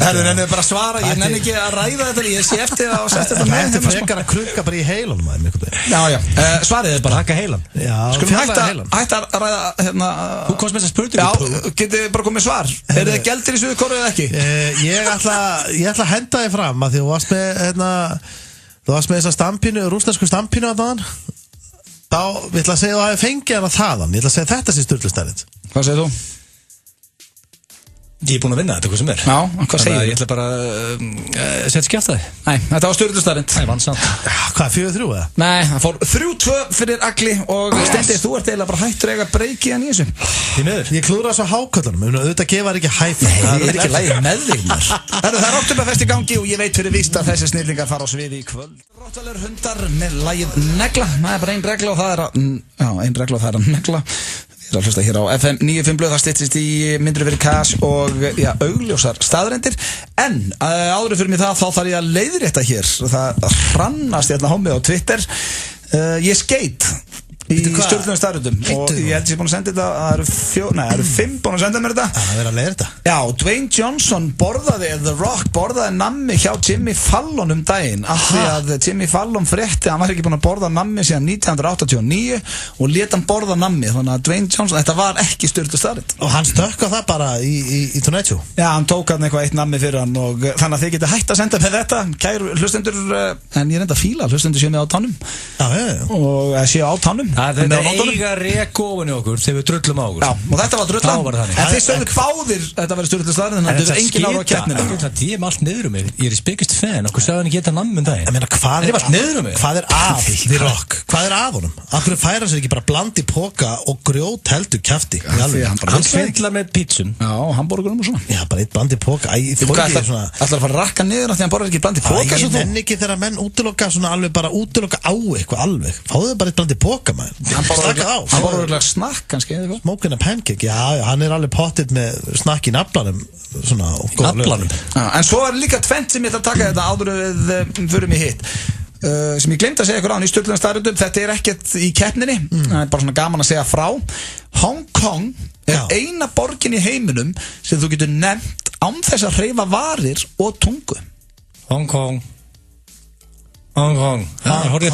er nefnir bara að svara. Ég nefnir ekki að ræða þetta. Ég sé eftir að setja þetta með. Það er frekar að krukka bara í heilanum. Já, svarið er bara Hakka heilan. Skulum hætta að ræða Þú komst með þessa spurningu. Já, getið bara komið svar. Eru þið geldir í Suður Kóreu eða ekki? Ég ætla að henda þig fram að því þú varst með þessa stampínu, rússnesku stampínu að þaðan. Þá vil að segja að þú hafi fengið hana þaðan. Ég ætla að segja þetta sé Sturlu staðrind. Hvað segir þú? Ég er búinn að vinna þetta, hvað sem er. Já, hvað segir þú? Ég ætla bara að setja skjátt það. Nei, þetta var Sturlu staðrind. Nei, vannsamt. Hvað, 4-3 eða? Nei, það fór 3-2 fyrir Agli og Steindi, þú ert eiginlega bara hættur eiga breykið hann í þessu. Því miður. Ég klúðra svo háköllunum, auðvitað gefa ekki hæf. Nei, ég er ekki lægið með þig mér. Það er Oktoberfest í gangi og ég veit fyrir víst að þessi snillingar fara á sviði í kvöld. Rottweiler hundar með lagið negla. Það er bara ein regla og það er að negla. Það er að hlusta hér á FM 95 blöð, það styttist í myndru fyrir Kass og augljósar staðrendir. En áður fyrir mig þá þarf ég að leiðrétta hér. Það hrannast hérna homið á Twitter. Ég skeit í Sturlunum staðrendum og ég held að ég er búin að senda þetta. Það eru 5 búin að senda mér þetta. Það er að leiða þetta. Já, Dwayne Johnson The Rock borðaði nammi hjá Jimmy Fallon daginn af því að Jimmy Fallon frétti að hann var ekki búin að borða nammi síðan 1989 og lét hann borða nammi, þannig að Dwayne Johnson, þetta var ekki Sturlu staðrend. Og hann stökk á það bara í Tonight Show. Já, hann tók hann eitthvað eitt nammi fyrir hann og þannig að þið geta hægt að senda með þetta, kæru hlustendur, en ég reynda að fíla hlustendur séu með á tánum. Og séu á tánum. Það er eiga rekofun í okkur þegar við drullum á okkur. Já, og þetta var drullan. En þið sögðu báðir þetta verið Sturlu staðrend, þannig að þetta er engin ára á keppninu. Ég er allt niður mig. Ég er í biggest fan. Okkur sagði hann ekki geta namn daginn. Ég meina, hvað er að The Rock? Hvað er að honum? Af hverju færa sér ekki bara bland í poka og grjót heldur kjafti? Hann svindlar með pítsum. Já, hamborgurum og svona. Já, bara eitt bland í poka. Það ætlar að fara að rakka niður af því hann borðar ekki bland í poka. Ég nenni ekki þegar menn útiloka svona alveg bara útiloka á eitthvað alveg. Fáðu bara eitt bland í poka, maður. Hann borðar snakk kannski. Smoking a pancake. Já, hann er alveg pottitt með snakk í naflanum. En svo er líka tvennt sem ég ætla að taka þetta áður við förum í hitt. sem ég glemdi að segja ykkur á í sturluðum staðreyndum. Þetta ekkert í keppninni, það bara svona gaman að segja frá. Hong Kong eina borgin í heiminum sem þú getur nefnt án þess að hreyfa varir og tungu. Hong Kong. Þú eru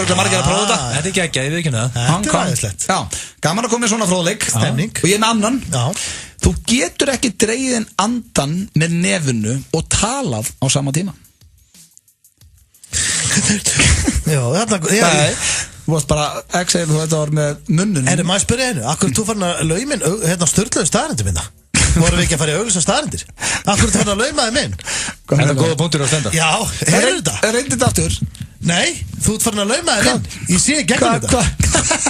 öll margir að prófa þetta. Þetta ekki ekki, ég veit ekki það. Þetta æðislegt. Já, gaman að koma með svona fróðleik. Stemning. Og ég með annan. Þú getur ekki dregið andan með nefinu og talað á sama tíma. Já, Nei, þú varst bara exhale, þú þetta var með munnun. Maður spyrja einu, akkur þú farin að lauma hérna sturluðu staðreyndir minna? Vorum við ekki að fara í auglýsa staðreyndir? Akkur þú farin að lauma þeim inn? Þetta er góða punktur að stenda. Já, heyrðu þetta? Reyndi þetta aftur? Nei, þú ert farin að lauma þeim inn. Ég sé gegnum þetta.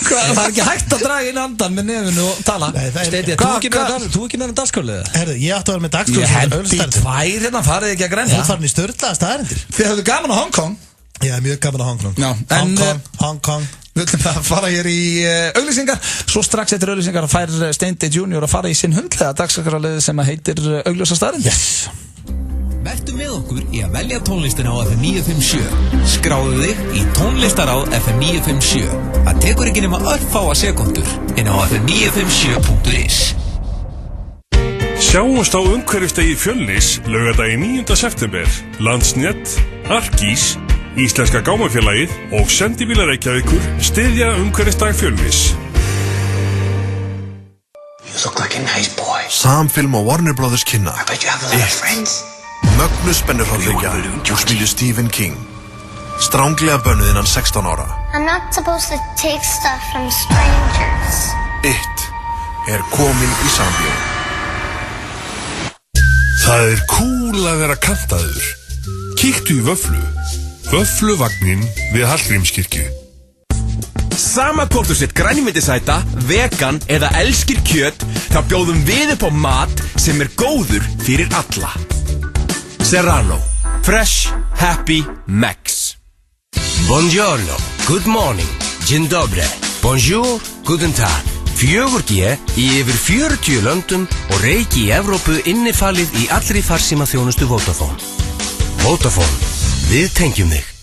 Það ekki hægt að draga inn andan með nefinu og tala. Steindi, þú ekki með dagskráliða? Herðu, ég átti að vera með dagskráliða. Ég hendi tvær hérna, farið ekki að grenja. Þú farin í sturlaða staðreyndir. Þið höfðu gaman á Hong Kong. Já, mjög gaman á Hong Kong. Hong Kong. Við ætlum að fara hér í auglýsingar. Svo strax eftir auglýsingar fær Steindi Junior að fara í sinn hundlega dagskrárliðið sem heitir augljósa staðreyndir. Vertu með okkur í að velja tónlistina á FM 957. Skráðu þig í tónlistaráð FM 957. Það tekur ekki nema örfáa sekundur inn á fm957.is. Sjáumst á umhverfisdegi Fjölnis laugardaginn 9. september. Landsnet, Arkís, Íslenska gámafélagið og Sendibílar Reykjavíkur styðja umhverfisdag Fjölnis. You look like a nice boy. Samfilm og Warner Brothers kynna I bet you have a lot of friends. Mögnu spennurhaldleikja úr smíðu Stephen King. Stránglega bönnuð innan 16 ára. I'm not supposed to take stuff from strangers. It komin í sambíó. Það cool að vera kantaður. Kíktu í Vöfflu. Vöffluvagnin við Hallgrímskirkju. Sama hvort þú sett grænmetisæta, vegan eða elskir kjöt, þá bjóðum við upp á mat sem góður fyrir alla. Serrano. Fresh, happy, Max. Buongiorno, good morning, dzień dobry, bonjour, guten tag. 4G í yfir 40 löndum og reiki í Evrópu innifalið í allri farsíma þjónustu Vodafone. Vodafone, við tengjum þig.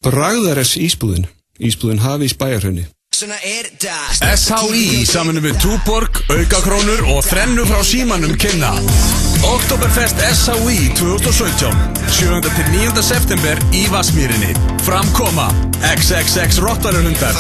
Bragðares ísbúðin. Ísbúðin Hafís Bæjarhrauni. SHÍ í samvinnu við Túborg, aukakrónur og þrennu frá símanum kynna. Oktoberfest SHÍ 2017, 7. til 9. september í Vatnsmýrinni. Framkoma, XXX Rottværuhundar,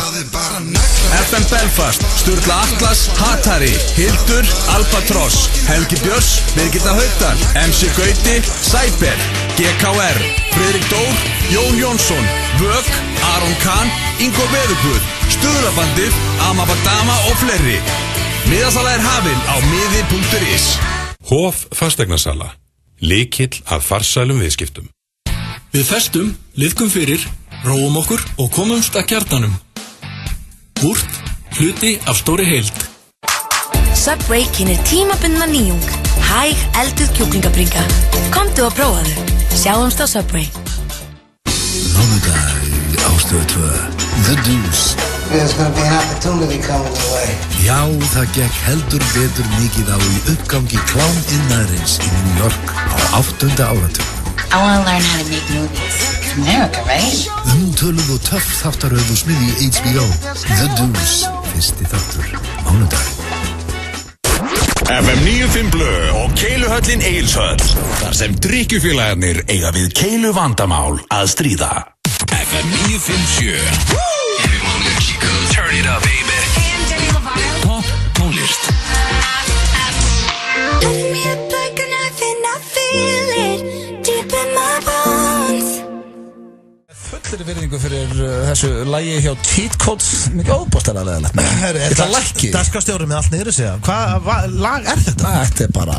FM Belfast, Sturla Atlas, Hatari, Hildur, Albatross, Helgi Björns, Birgitta Haugdal, MC Gauti, Cyber, GKR, Friðrik Dór, Jón Jónsson, Vök, Aron Kahn, Ingo Veðurguð, Stuðrabandið, Amabadama og fleiri. Miðasala hafin á miði.is. Hof fasteignasala. Lykill að farsælum viðskiptum. Við festum, liðkum fyrir, róum okkur og komumst að kjarnanum. Búrt, hluti af stóri heild. Subway kynir tímabundna nýjung. Hæg elduð kjúklingabringa. Komdu og prófaðu. Sjáumst á Subway. Mánudag á Stöð 2. The Deuce. There's gonna be an opportunity coming your way. Já, það gekk heldur betur mikið á í uppgangi klámiðnaðarins í New York á 8. áratug. I want to learn how to make movies. It's America, right? Umtöluð og töff þáttaröð og smiði HBO. The Deuce. Fyrsti þáttur. Mánudag. FM 95 Blö og Keiluhöllin Egilshöll. Þar sem drykkjufélagarnir eiga við keilu vandamál að stríða. FM 957. Everyone let you go. Turn it up, baby. Pop tónlist. Cutting me up like a knife and I feel it deep in my bones. Fullri virðingu fyrir þessu lagi hjá Cheat Codes. Mikið óbústæðlega leðilegt. Ég ætla að lækki. Dagskrárstjórinn með allt niður að segja. Hvað lag er þetta? Þetta er bara...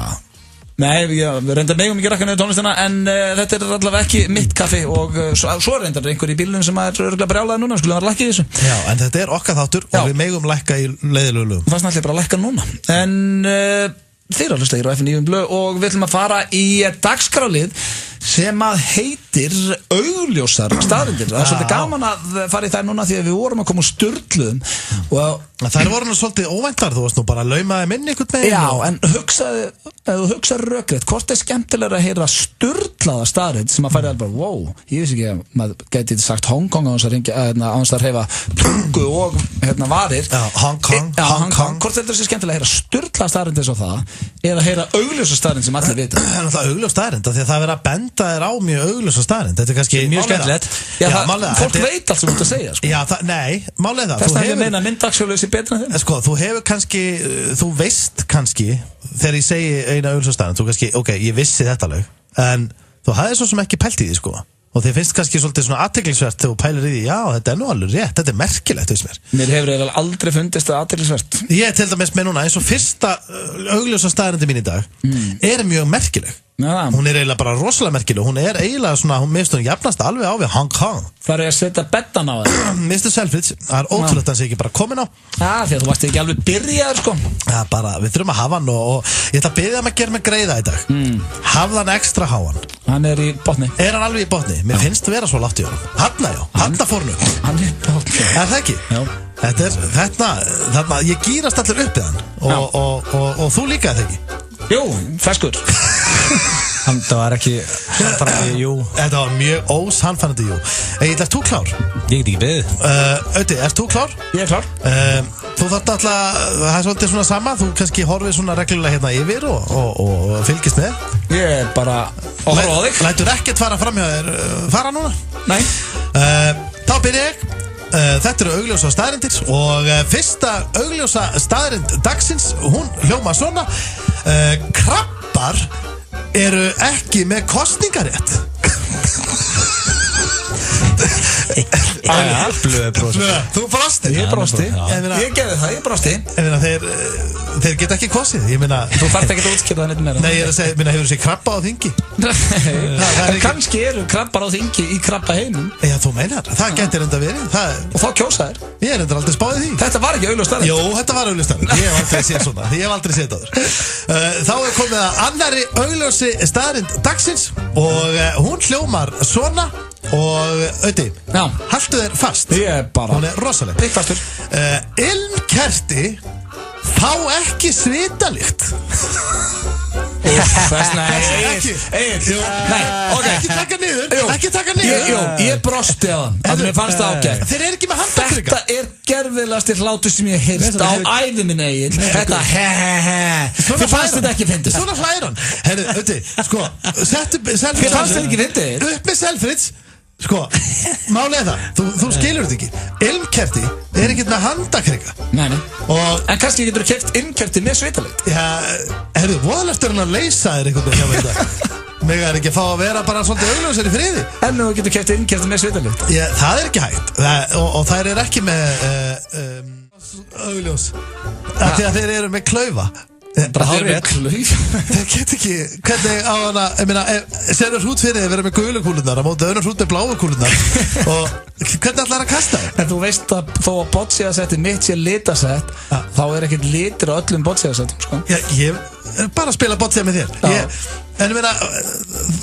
Nei, við reyndar megum ekki rakka niður tónlistina, en þetta er allavega ekki mitt kaffi og svo reyndar einhver í bílunum sem er örgulega brjálaði núna, skulum vera að lækka í þessu. Já, en þetta er okkar þáttur og við megum lækka í leiðilegu lögum. Það er bara að lækka núna. En þeir eru að hlusta hér á FM 95 Blö og við ætlum að fara í dagskrárlið sem að heitir eftir augljósar staðreyndir. Það svolítið gaman að fara í þær núna því að við vorum að koma úr sturluðum og þær voru nú svolítið óvæntar, þú varst nú bara að laumaði minni einhvern veginn. Já, en ef þú hugsaður rökrétt, hvort skemmtilegra að heyra sturlaða staðreind sem að færi alveg bara, wow, ég veist ekki að maður geti sagt Hong Kong á hans að hreyfa tungu og varir. Já, Hong Kong. Hvort þetta skemmtilega að heyra sturlaða staðreind eins og það, eða að heyra augljósa staðreind sem allir vita. Það er alltaf augljós staðreind, því að það verið að benda þér á mjög augljósa staðreind. Þetta er kannski mjög skemmtilegt. Fólk veit allt sem þú ert að segja. Já, nei, málega það. Þess að ég meina myndagsfjölösi betra en þeim. Sko, þú veist kannski þegar ég segi eina augljósa staðreind, þú kannski, ok, ég vissi þetta alveg, en þú hafði svo sem ekki pælt í því, sko. Og þið finnst kannski svolítið svona athyglisvert þegar þú pælir í því, já, þetta er nú alveg rétt, þetta er merkilegt, veist mér. Mér hefur aldrei fundist það athyglisvert. Ég til dæmis með núna, eins og fyrsta augljósa staðrendi mín í dag, er mjög merkileg. Ja. Hún er eiginlega bara rosalega merkileg, hún er eiginlega svona, hún minnst hún jafnast alveg á við Hong Kong. Það er að setja bettan á það. Mr. Selfridge, það er ótrúlegt að hann sé ekki bara komin á. Já, því að þú varst ekki alveg byrjaður, sko. Já, bara, við þurfum að hafa hann og ég ætla að biðja hann að gera mig greiða í dag. Hafða hann ekstra háan. Hann er í botni. Er hann alveg í botni? Mér finnst vera svo látt í honum. Hanna fórnu. Hann er í botni. Er það ekki? Já. Þetta, ég gýrast allir upp í hann og þú líka það ekki? Jú, feskur. Það var ekki sannfærandi, jú. Þetta var mjög ósannfærandi, jú. Egil, ert þú klár? Ég get ekki beðið. Öddi, ert þú klár? Ég er klár. Þú þarft alltaf, það er svolítið svona sama, þú kannski horfið svona reglulega hérna yfir og fylgist með. Ég er bara að horfa á þig. Lætur ekkert fara fram hjá þér fara núna? Nei. Þá byrja ég. Þetta eru augljósa staðrendir og fyrsta augljósa staðrend dagsins, hún hljóma svona. Krabbar eru ekki með kosningarétt. Þú brosti. Ég brosti. Ég gerði það, ég brosti. Þeir geta ekki kosið. Þú þarft ekki að útskýra það neitt meira. Nei, ég er að segja, hefur þú séð krabba á þingi? En kannski eru krabbar á þingi í krabba heimum. Já, þú meinar, það getur enda verið. Og þá kjósa þér. Ég er enda aldrei spáðið því. Þetta var ekki augljós staðreynd. Jú, þetta var augljós staðreynd. Ég hef aldrei séð svona. Ég hef aldrei séð það. Þá er komið að annarri augljósi staðreynd dagsins og hún hljómar svona. Og Öddi, haltu þér fast. Ég er bara, hún er rosaleg. Pikk fastur. Ilmkerti fá ekki svitalykt. Ekki taka niður. Ég brosti á hann að mér fannst það ágætt. Þeir eru ekki með handtakrika. Þetta er gerfilegasti hlátur sem ég heyrst á ævi minni, Egill. Þetta þið fannst þetta ekki fyndið. Svona hlæðir hann. Herru, Öddi, sko, settu Þið fannst þetta ekki fyndið. upp með Selfridge. Sko, málega það, þú skilur þetta ekki. Ilmkerti er ekkert með handakrika. Nei. En kannski getur þú keypt ilmkerti með svitalykt. Já, herru, voðalegt er hann að leysa þér einhvern veginn hjá mér þetta. Mig er ekki að fá að vera bara svolítið augljósir í friði. En þú getur keypt ilmkerti með svitalykt. Já, það er ekki hægt. Og þær er ekki með augljós. Því að þeir eru með klaufa. Þeir get ekki. Hvernig á hana, ég meina, serur hrút fyrir þið vera með gulu kúlunar á móti öðrum hrút með bláu kúlunar og hvernig ætlar að kasta það? En þú veist að þó að bocciasetti mitt sé litasett, þá er ekkert litir á öllum bocciasettum, sko. Já, ég er bara að spila boccia með þér. En ég meina,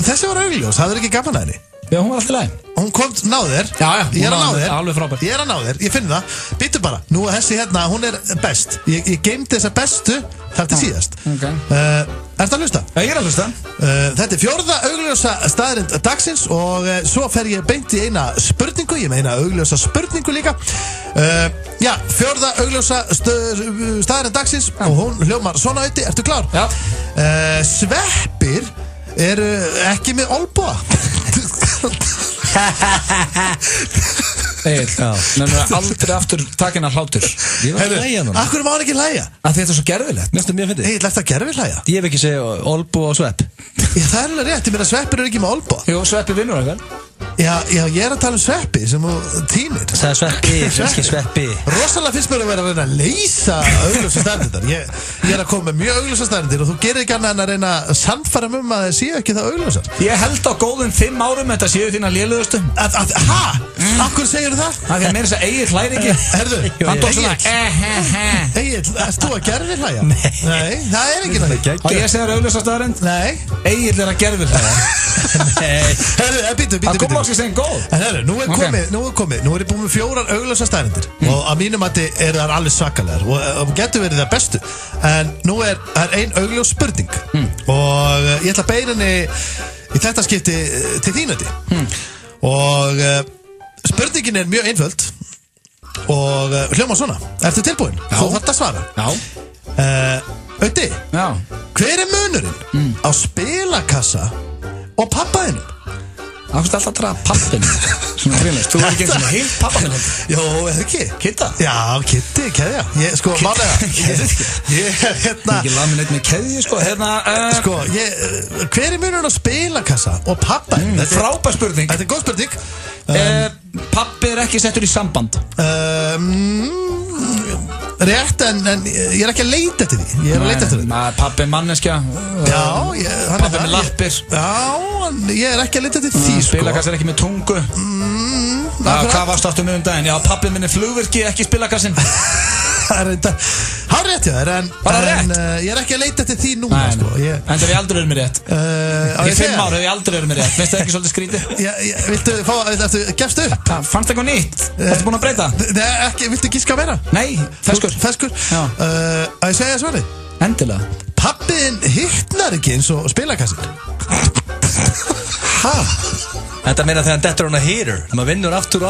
þessi var augljós, það er ekki gaman að henni. Já, hún var alltaf læg. Hún kom ná þér. Já, ég er að ná þér. Alveg frábært. Ég er að ná þér, ég finn það. Býttu bara, nú er þessi hérna, hún er best. Ég geymdi þessa bestu þar til síðast. Ertu að hlusta? Já, ég er að hlusta. Þetta er fjórða augljósa staðreynd dagsins og svo fer ég beint í eina spurningu. Ég meina augljósa spurningu líka. Já, fjórða augljósa staðreynd dagsins og hún hljómar svona auði. Ertu klár? Já. Sveppir eru ekki með olbúa. Egill, nefnir aldrei aftur takin að hlátur. Ég var að hlæja núna. Akkur má hann ekki hlæja? Að þetta er svo gerfilegt. Næstum mjög fyndið. Egill, eftir að gerfi hlæja? Ég hef ekki segið olbú og svepp. Það er alveg rétt, ég meina sveppir eru ekki með olbúa. Jú, sveppi vinnur eitthvað. Já, ég er að tala um sveppi sem þú týnir. Það er sveppi, ekki sveppi. Rosalega finnst mér að vera að reyna að leysa augljósa staðrindar. Ég er að koma með mjög augljósa staðrindir og þú gerir ekki annað en að reyna að sannfæra að það séu ekki það augljósar. Ég held á góðum 5 árum þetta séu þína lélugustu. Hæ? Akkur segir það? Það er meira þess að Egil hlæri ekki. Herðu, hann tók svona Egil, erst þú að gerfi hlæja? Nei, það er ekki það. Og ég segir augljósa staðarind. Nei. Egil að gerfi hlæja. Nei. Herðu, býtu. Það kom loksins einn góð. Herðu, nú er komið. Nú er ég búin með 4 augljósa staðarindir. Og að mínum mati eru þær alveg svakalegar. Og getur verið það bestu. En nú er ein augljós spurning. Og ég ætla að beina henni í þetta skipti til þín Öddi. Og spurningin er mjög einföld og hljómar svona. Ertu tilbúin? Þú þarft að svara. Já. Öddi, hver er munurinn á spilakassa og pappaðinum? Það er alltaf að draga pappinu. Svona grínast. Þú er ekki eins og heilt pappinu. Jó, eða ekki? Kitta? Já, Kitti, keðja. Ég, sko, málega. Ég er ekki lamin eitt með keðju, sko. Sko, hver er munurinn á spilakassa og pappaðinum? Frábær spurning. Þetta er góð spurning. Pappi er ekki settur í samband. Rétt, en ég er ekki að leita eftir því. Ég er að leita eftir því. Pappi er manneskja. Já, pappi með lappir. Já, ég er ekki að leita eftir því, sko. Spilakass er ekki með tungu. Hvað varst aftur með daginn? Já, pappi minn er flugvirki, ekki spilakassin. Það er þetta. Hann rétt hjá þér, en ég er ekki að leita eftir því núna, sko. En það hef ég aldrei verið með rétt. Í 5 ár hef ég aldrei verið með rétt. Finnst það ekki svolítið skrítið? Viltu gefst upp? Fannst eitthvað nýtt? Ertu búin að breyta? Nei, ekki, viltu gíska meira? Nei, feskur. Að ég segja svarið? Endilega. Pappiðin hittnar ekki eins og spilakassin. Hæ? Þetta meina þegar hann dettur hann að hitter. Maður vinnur aftur.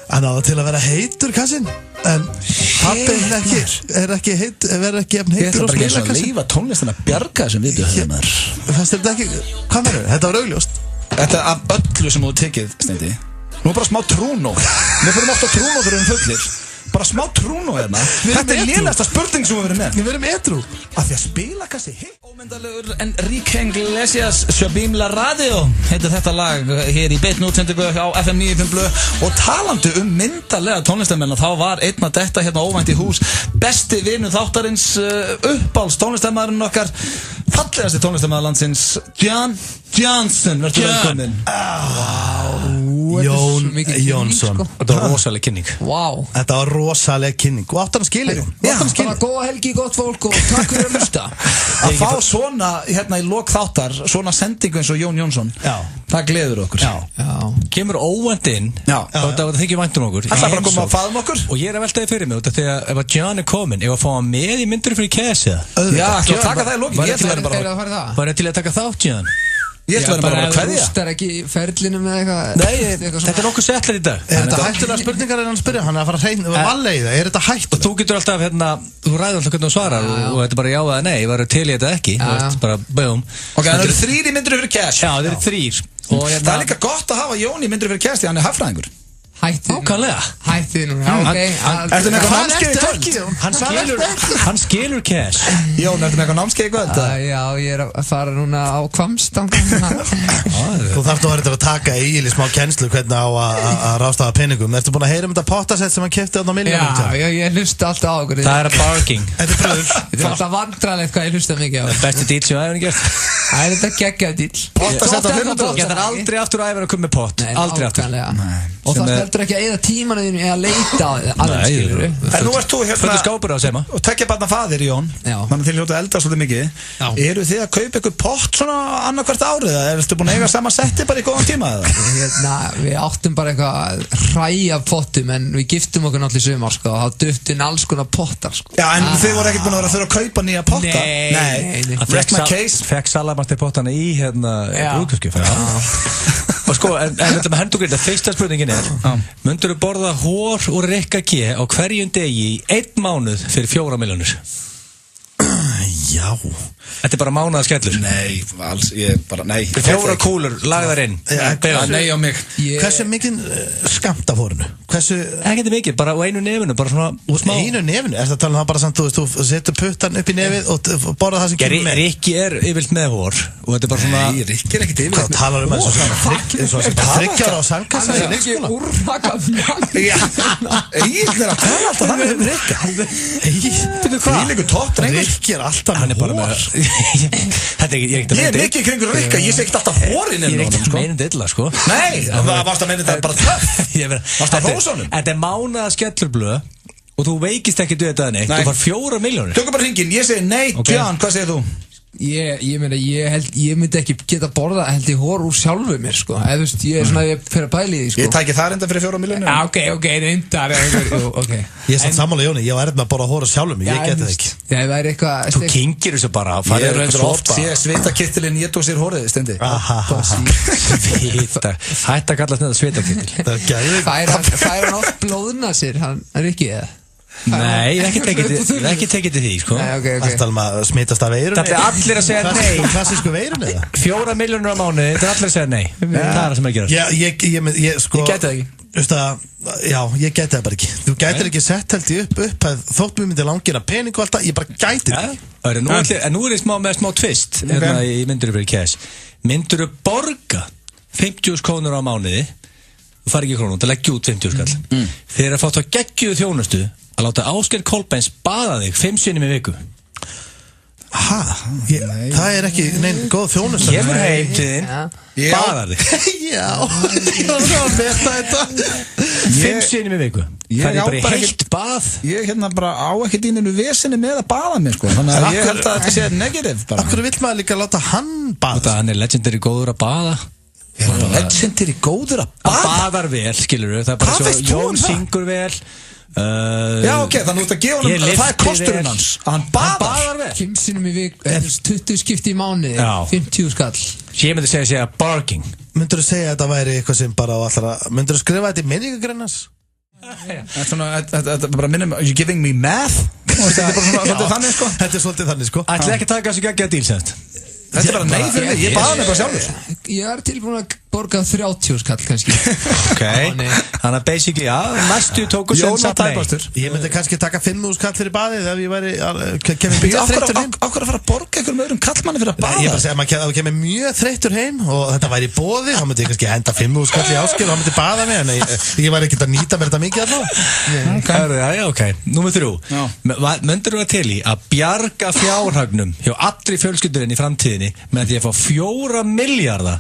Hann á til að vera heitur kassin. En pappiðin verður ekki efn heitur og spilakassin. Ég ætla bara ekki að leifa tónlistin að bjarga þessum viðbjöð höfumar. Fannst þetta ekki, hvað verður? Þetta var augljóst. Þetta af öllu sem þú tekið, Steindi. Nú er bara smá trúnó. Við fyrir ofta trúnó þegar við erum fullir. Bara smá trúnó hérna. Þetta er lélegasta spurning sem við verðum með. Við verðum edrú. Af því að spilakassi hitt. Ómyndalegur Enrique Iglesias, Shabim La Radio heitir þetta lag hér í beinni útsendingu á FM 95 Blö. Og talandi myndalega tónlistarmenn, þá var einn að detta hérna óvænt í hús. Besti vinur þáttarins, uppáhalds tónlistarmaðurinn okkar, fallegasti tónlistarmaður landsins, Jon Johnson. Verður velkominn. Jón Jónsson. Þetta var rosaleg kynning. Þetta var rosaleg kynning. Og áttan að skilja, Jón. Bara góða helgi, gott fólk og takk fyrir að hlusta. Að fá svona hérna í lok þáttar, svona sendingu eins og Jón Jónsson, það gleður okkur. Kemur óvænt inn og það þykir vænt okkur. Það er bara að koma að faðum okkur. Og ég er að veltaði fyrir mig, þegar ef að John er komin, ef að fá hann með í myndur fyrir Cassia. Já, ekki að taka það í lokin. Var ég til að taka þátt, John? Ég ætla að vera bara að kveðja. Það rústar ekki ferlinu með eitthvað. Nei, þetta er nokkuð settlar í dag. Er þetta hættulega spurningar en hann spyrja? Hann er að fara að reyna valleiða. Er þetta hættulega? Og þú getur alltaf, þú ræður alltaf hvernig þú svarar og þetta er bara já eða nei. Ég var til í þetta ekki. Bara, bögum. Ok, það eru 3 í myndur fyrir Cash. Já, það eru 3. Það er líka gott að hafa Jón í myndur fyrir Cash því hann er hagfræðingur. Hættið nú. Ertu með eitthvað námskeið í kvöld? Hann skilur Cash. Jón, ertu með eitthvað námskeið í kvöld? Já, ég er að fara núna á Hvammstanga. Þú þarft nú að taka í smá kennslu hvernig á að ráðstafa peningum. Ertu búin að heyra þetta pottasett sem hann keypti á miljónum? Já, ég hlusta alltaf á okkur. Það er að barking. Þetta er bröður. Þetta er alltaf vandralegt hvað ég hlusta mikið á. Besti díl sem ég hef gert. Það er þetta geggjað díl. Pottasett á 500. Ég þarf aldrei aftur að æfa að koma með pott. Aldrei aftur. Og það heldur ekki að eyða tímanu þínu eða leita aðeins, skilur við. En nú ert þú Fullt skápur á Sema. og tekja barna faðir, Jón. Þannig að þið hljóta elda svolítið mikið. Eru þið að kaupa ykkur pott svona annað hvert árið? Eða ertu búin að eiga sama setti bara í góðan tíma? Við áttum bara eitthvað hræja pottum en við giftum okkur náttúrulega í sumar, sko. Og það dutt inn alls konar pottar, sko. Já, en þið voru ekkert búin að vera að þurfa að kaupa nýja potta? Nei. Rest my case. Fekk Salamarti pottana í brúðkaupskjöf. Og sko, en við ætlum að henda okkur þetta. Fyrsta spurningin er, myndur þú borða hór og Rikka G á hverjum degi í 1 mánuð fyrir 4 milljónir? Já. Þetta er bara mánaðarskellur. Nei, alls, ég bara, nei. 4 kúlur, lagðar inn. Nei á mig. Hversu mikið skammt af hórinu? Hversu... Ekkert mikið, bara á einu nefinu, bara svona smá. Einu nefinu? Er það að tala um það bara samt, þú setur puttan upp í nefið og borða það sem kemur með? Rikki er yfirlt með hór og þetta er bara svona... Nei, Rikki er ekkert yfirlt með hór. Hvað talar um það? Eins og þryggjar á sandkassa í leikskóla? Rikki er alltaf Ég er mikið í kringur Rikka, ég sé ekkert alltaf hórin Ég er ekkert að meina þetta illa, sko. Nei, það varst að meina þetta bara töff. Varst að hrósa honum. Þetta er mánaða skellurblöð og þú veikist ekki þetta neitt. Þú far 4 milljónir. Tökum bara hringinn, ég segi nei, John, hvað segir þú? Ég meina, ég myndi ekki geta borða held ég hór úr sjálfu mér, sko. Eða, þú veist, ég er svona, ég fer að pæli því, sko. Ég tæki það reynda fyrir 4 milljónir. Ok, reyndar, ok. Ég er samt sammála Jóni, ég var erfitt með að borða hór úr sjálfu mig, ég geti það ekki. Það væri eitthvað... Þú kynkir þessu bara, ég er reyndur oft, ég svitakittilinn, ég tók sér hórið, stendi. Svita, hætt að kalla þetta svitakittil. Fær hann oft blóðuna sér, hann er ekki eða? Nei, ekki tekið til því, sko. Það er alveg að smitast af veirunni. Það er allir að segja nei. Klassísku veirunni eða? 4 milljónir á mánuði, þetta er allir að segja nei. Það er það sem að gera. Ég gæti það ekki. Já, ég gæti það bara ekki. Þú gætir ekki sett held ég upp að þótt mér myndi langina pening og alltaf, ég bara gæti það. En nú er ég með smá twist, í myndur fyrir cash. Myndur borga 50.000 krónur á mánuði, þú fari ekki krónum, það leggja út 50.000 skall. Þeir að fá þá geggjuðu þjónustu að láta Ásgeir Kolbeins baða þig 5 sinnum í viku. Það er ekki neinn góð þjónusta. Kemur heim til þín, baðar þig. Já, ég var að veta þetta. 5 sinnum í viku. Það er bara heilt bað. Ég bara á ekki dýninu vesinni með að baða mig, sko. Þannig að ég held að þetta sé negativ bara. Akkur vill maður líka láta hann baða? Hann er legendary góður að baða. Legendary góður að baða? Hann baðar vel, skilur við. Það er bara svo, Jón syngur vel. Já, ok, þannig að þú ert að gefa honum, það er kosturinn hans, að hann baðar vel. 5 sinnum í viku, 20 skipti í mánuði, 50 skall. Ég myndi segja barking. Myndur þú segja að þetta væri eitthvað sem bara á allra, myndur þú skrifa þetta í minningagreinas? Þetta er bara minnum, are you giving me math? Þetta er bara svolítið þannig, sko. Þetta er svolítið þannig, sko. Ætli ekki taka þessu geggja dílsend? Þetta er bara nei fyrir mig, ég baða mig bara sjálfur. Ég er tilbúin að borga 30 skall kannski. Ok, þannig að basically, næstu tóku sem satt nei. Ég myndi kannski taka 5.000 skall fyrir baðið ef ég væri, kemur mjög þreyttur heim. Ákveður að fara að borga einhverjum öðrum kallmanni fyrir að baða? Ég bara segja að maður kemur mjög þreyttur heim og þetta væri í boði, þá myndi ég kannski henda 5.000 skall í Ásgeir og hann myndi baða mig, en ég væri ekkert að nýta mér þetta mikið allavega. Ok, númer 3. Möndur þú til í að bjarga fjárhagnum hjá allri fjölskyldurinn í framtíðinni með því að fá 4 milljarða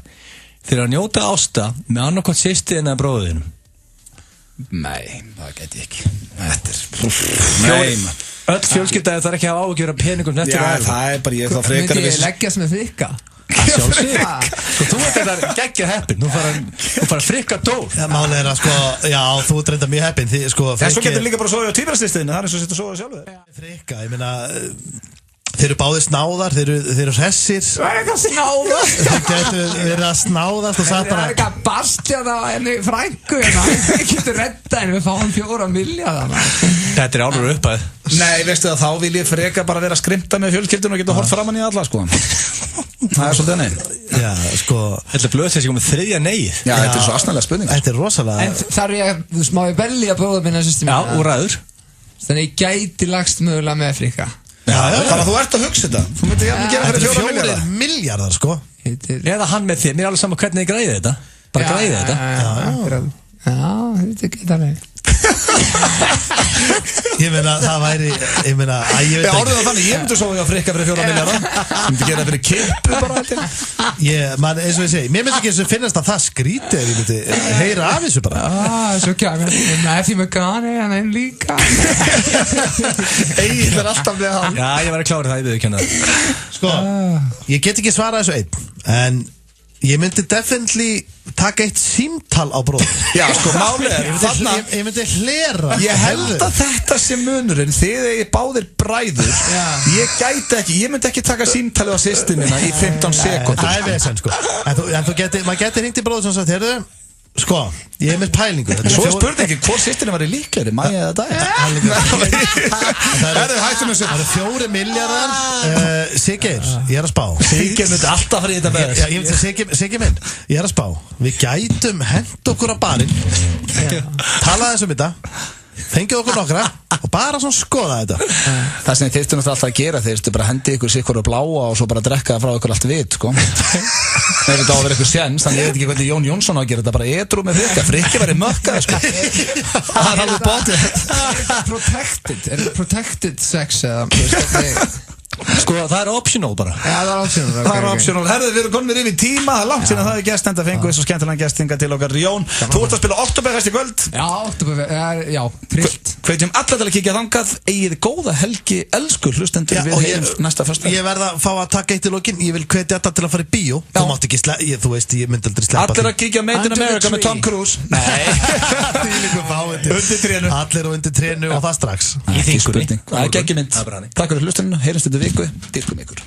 fyrir að njóta ásta með annarkvæmt sýstiðin eða bróðinum? Nei, það get ég ekki. Þetta Öll fjölskyldaði þarf ekki að hafa áhugjur af peningum Já, það er bara ég þá frekar Myndi ég leggjast með frikka? Sjálfsög Sko, þú ert þetta geggjað heppin Þú fara að frikka dól Málið er að sko, já, þú ert reynda mjög heppin sko, svo getur líka bara að sofa á tvíbrastistinni Það er eins og setja að sofa sjálfur Frikka, ég meina Þeir eru báðir snáðar, þeir eru hressir Það er eitthvað snáðar Þeir getur verið að snáðast og sagt bara Það er eitthvað bastjað á henni frængu Við getum redda henni, við fáum 4 milljarða Þetta er álur uppæð Nei, veistu það, þá vil ég freka bara vera að skrimta með fjölskyldun og geta hort framan í alla, sko Það er svolítið nei Já, sko Þetta er blöð þessi komið 3. neið Já, þetta er svo asnalega spurning Þetta er rosalega En þarf ég að smá í belli að bróða minna systemi Já, úr ræður Þannig ég gæti lagst mögulega með frikka Þannig að þú ert að hugsa þetta Þú myndir jafnir gera fyrir 4 milljarða 4 milljarðar, sko Eða hann með þér, mér er alveg saman hvernig þið græði þetta Bara græði þetta Já, þetta geta leið Ég meina, það væri Ég meina, ég veit ekki Orðið það þannig, ég myndi svo að frikka fyrir 4 milljarða Ég myndi gera fyrir kippu bara Man, eins og ég segi Mér myndi ekki eins og finnast að það skríti Ef ég myndi heyra af þessu bara Svo kjæmi Matthew McConaughey, hann einn líka Egil er alltaf með hann Já, ég var að klára það, ég veit ekki Sko, ég get ekki svarað þessu einn En ég myndi definitely taka eitt símtal á bróð Já, sko, máli er Ég myndi hlera Ég held að þetta sé munurinn Þið er báðir bræður Ég gæti ekki, ég myndi ekki taka símtalið á systemina í 15 sekúndur Það er vesen, sko En maður geti hringt í bróð sem sagt, heyrðu Sko, ég hef með pælingu Svo spurningi, hvort sýstinni var í líklegri Mæja eða dag Það eru 4 milljarðar Siggeir, ég er að spá Siggeir myndi alltaf fara í þetta með Ég myndi Siggeir minn, ég er að spá Við gætum hent okkur á barinn Tala þessum þetta Fengið okkur nokkra og bara svona skoða þetta Það sem þið þurftu náttúrulega alltaf að gera Þeir þurftu bara að hendi ykkur sikkur og bláa og svo bara drekka frá ykkur allt vit, sko Ef þetta á að vera ykkur séns Þannig ég veit ekki hvernig Jón Jónsson á að gera þetta bara edru með frikka Frikki væri mökkað, sko Það er alveg bótið Protected sex eða Sko, það er optional bara. Já, það er optional. Það er optional. Herðu, við erum komin yfir tíma. Það er langt síðan það er gest, enda fengu þessu skemmtilega gestinga til okkar. Jón, þú ert að spila Oktoberfest í kvöld. Já, Oktoberfest, já, trillt. Hvetjum alla til að kíkja þangað. Eigið góða helgi, elsku hlustendur. Við heyrumst næsta föstudag. Ég verð að fá að taka eitt í lokin. Ég vil hvetja þetta til að fara í bíó. Þú mátt ekki þú veist, ég myndi aldrei sleppa því. Allir að kíkja Made in America með Tom Cruise. Nei. Undir trénu. Allir undir trénu og það strax. Það er ekki spurning. Það er geggjumynd. Takk fyrir hlustuninu. Heyrumst þetta viku. Dýrkum ykkur.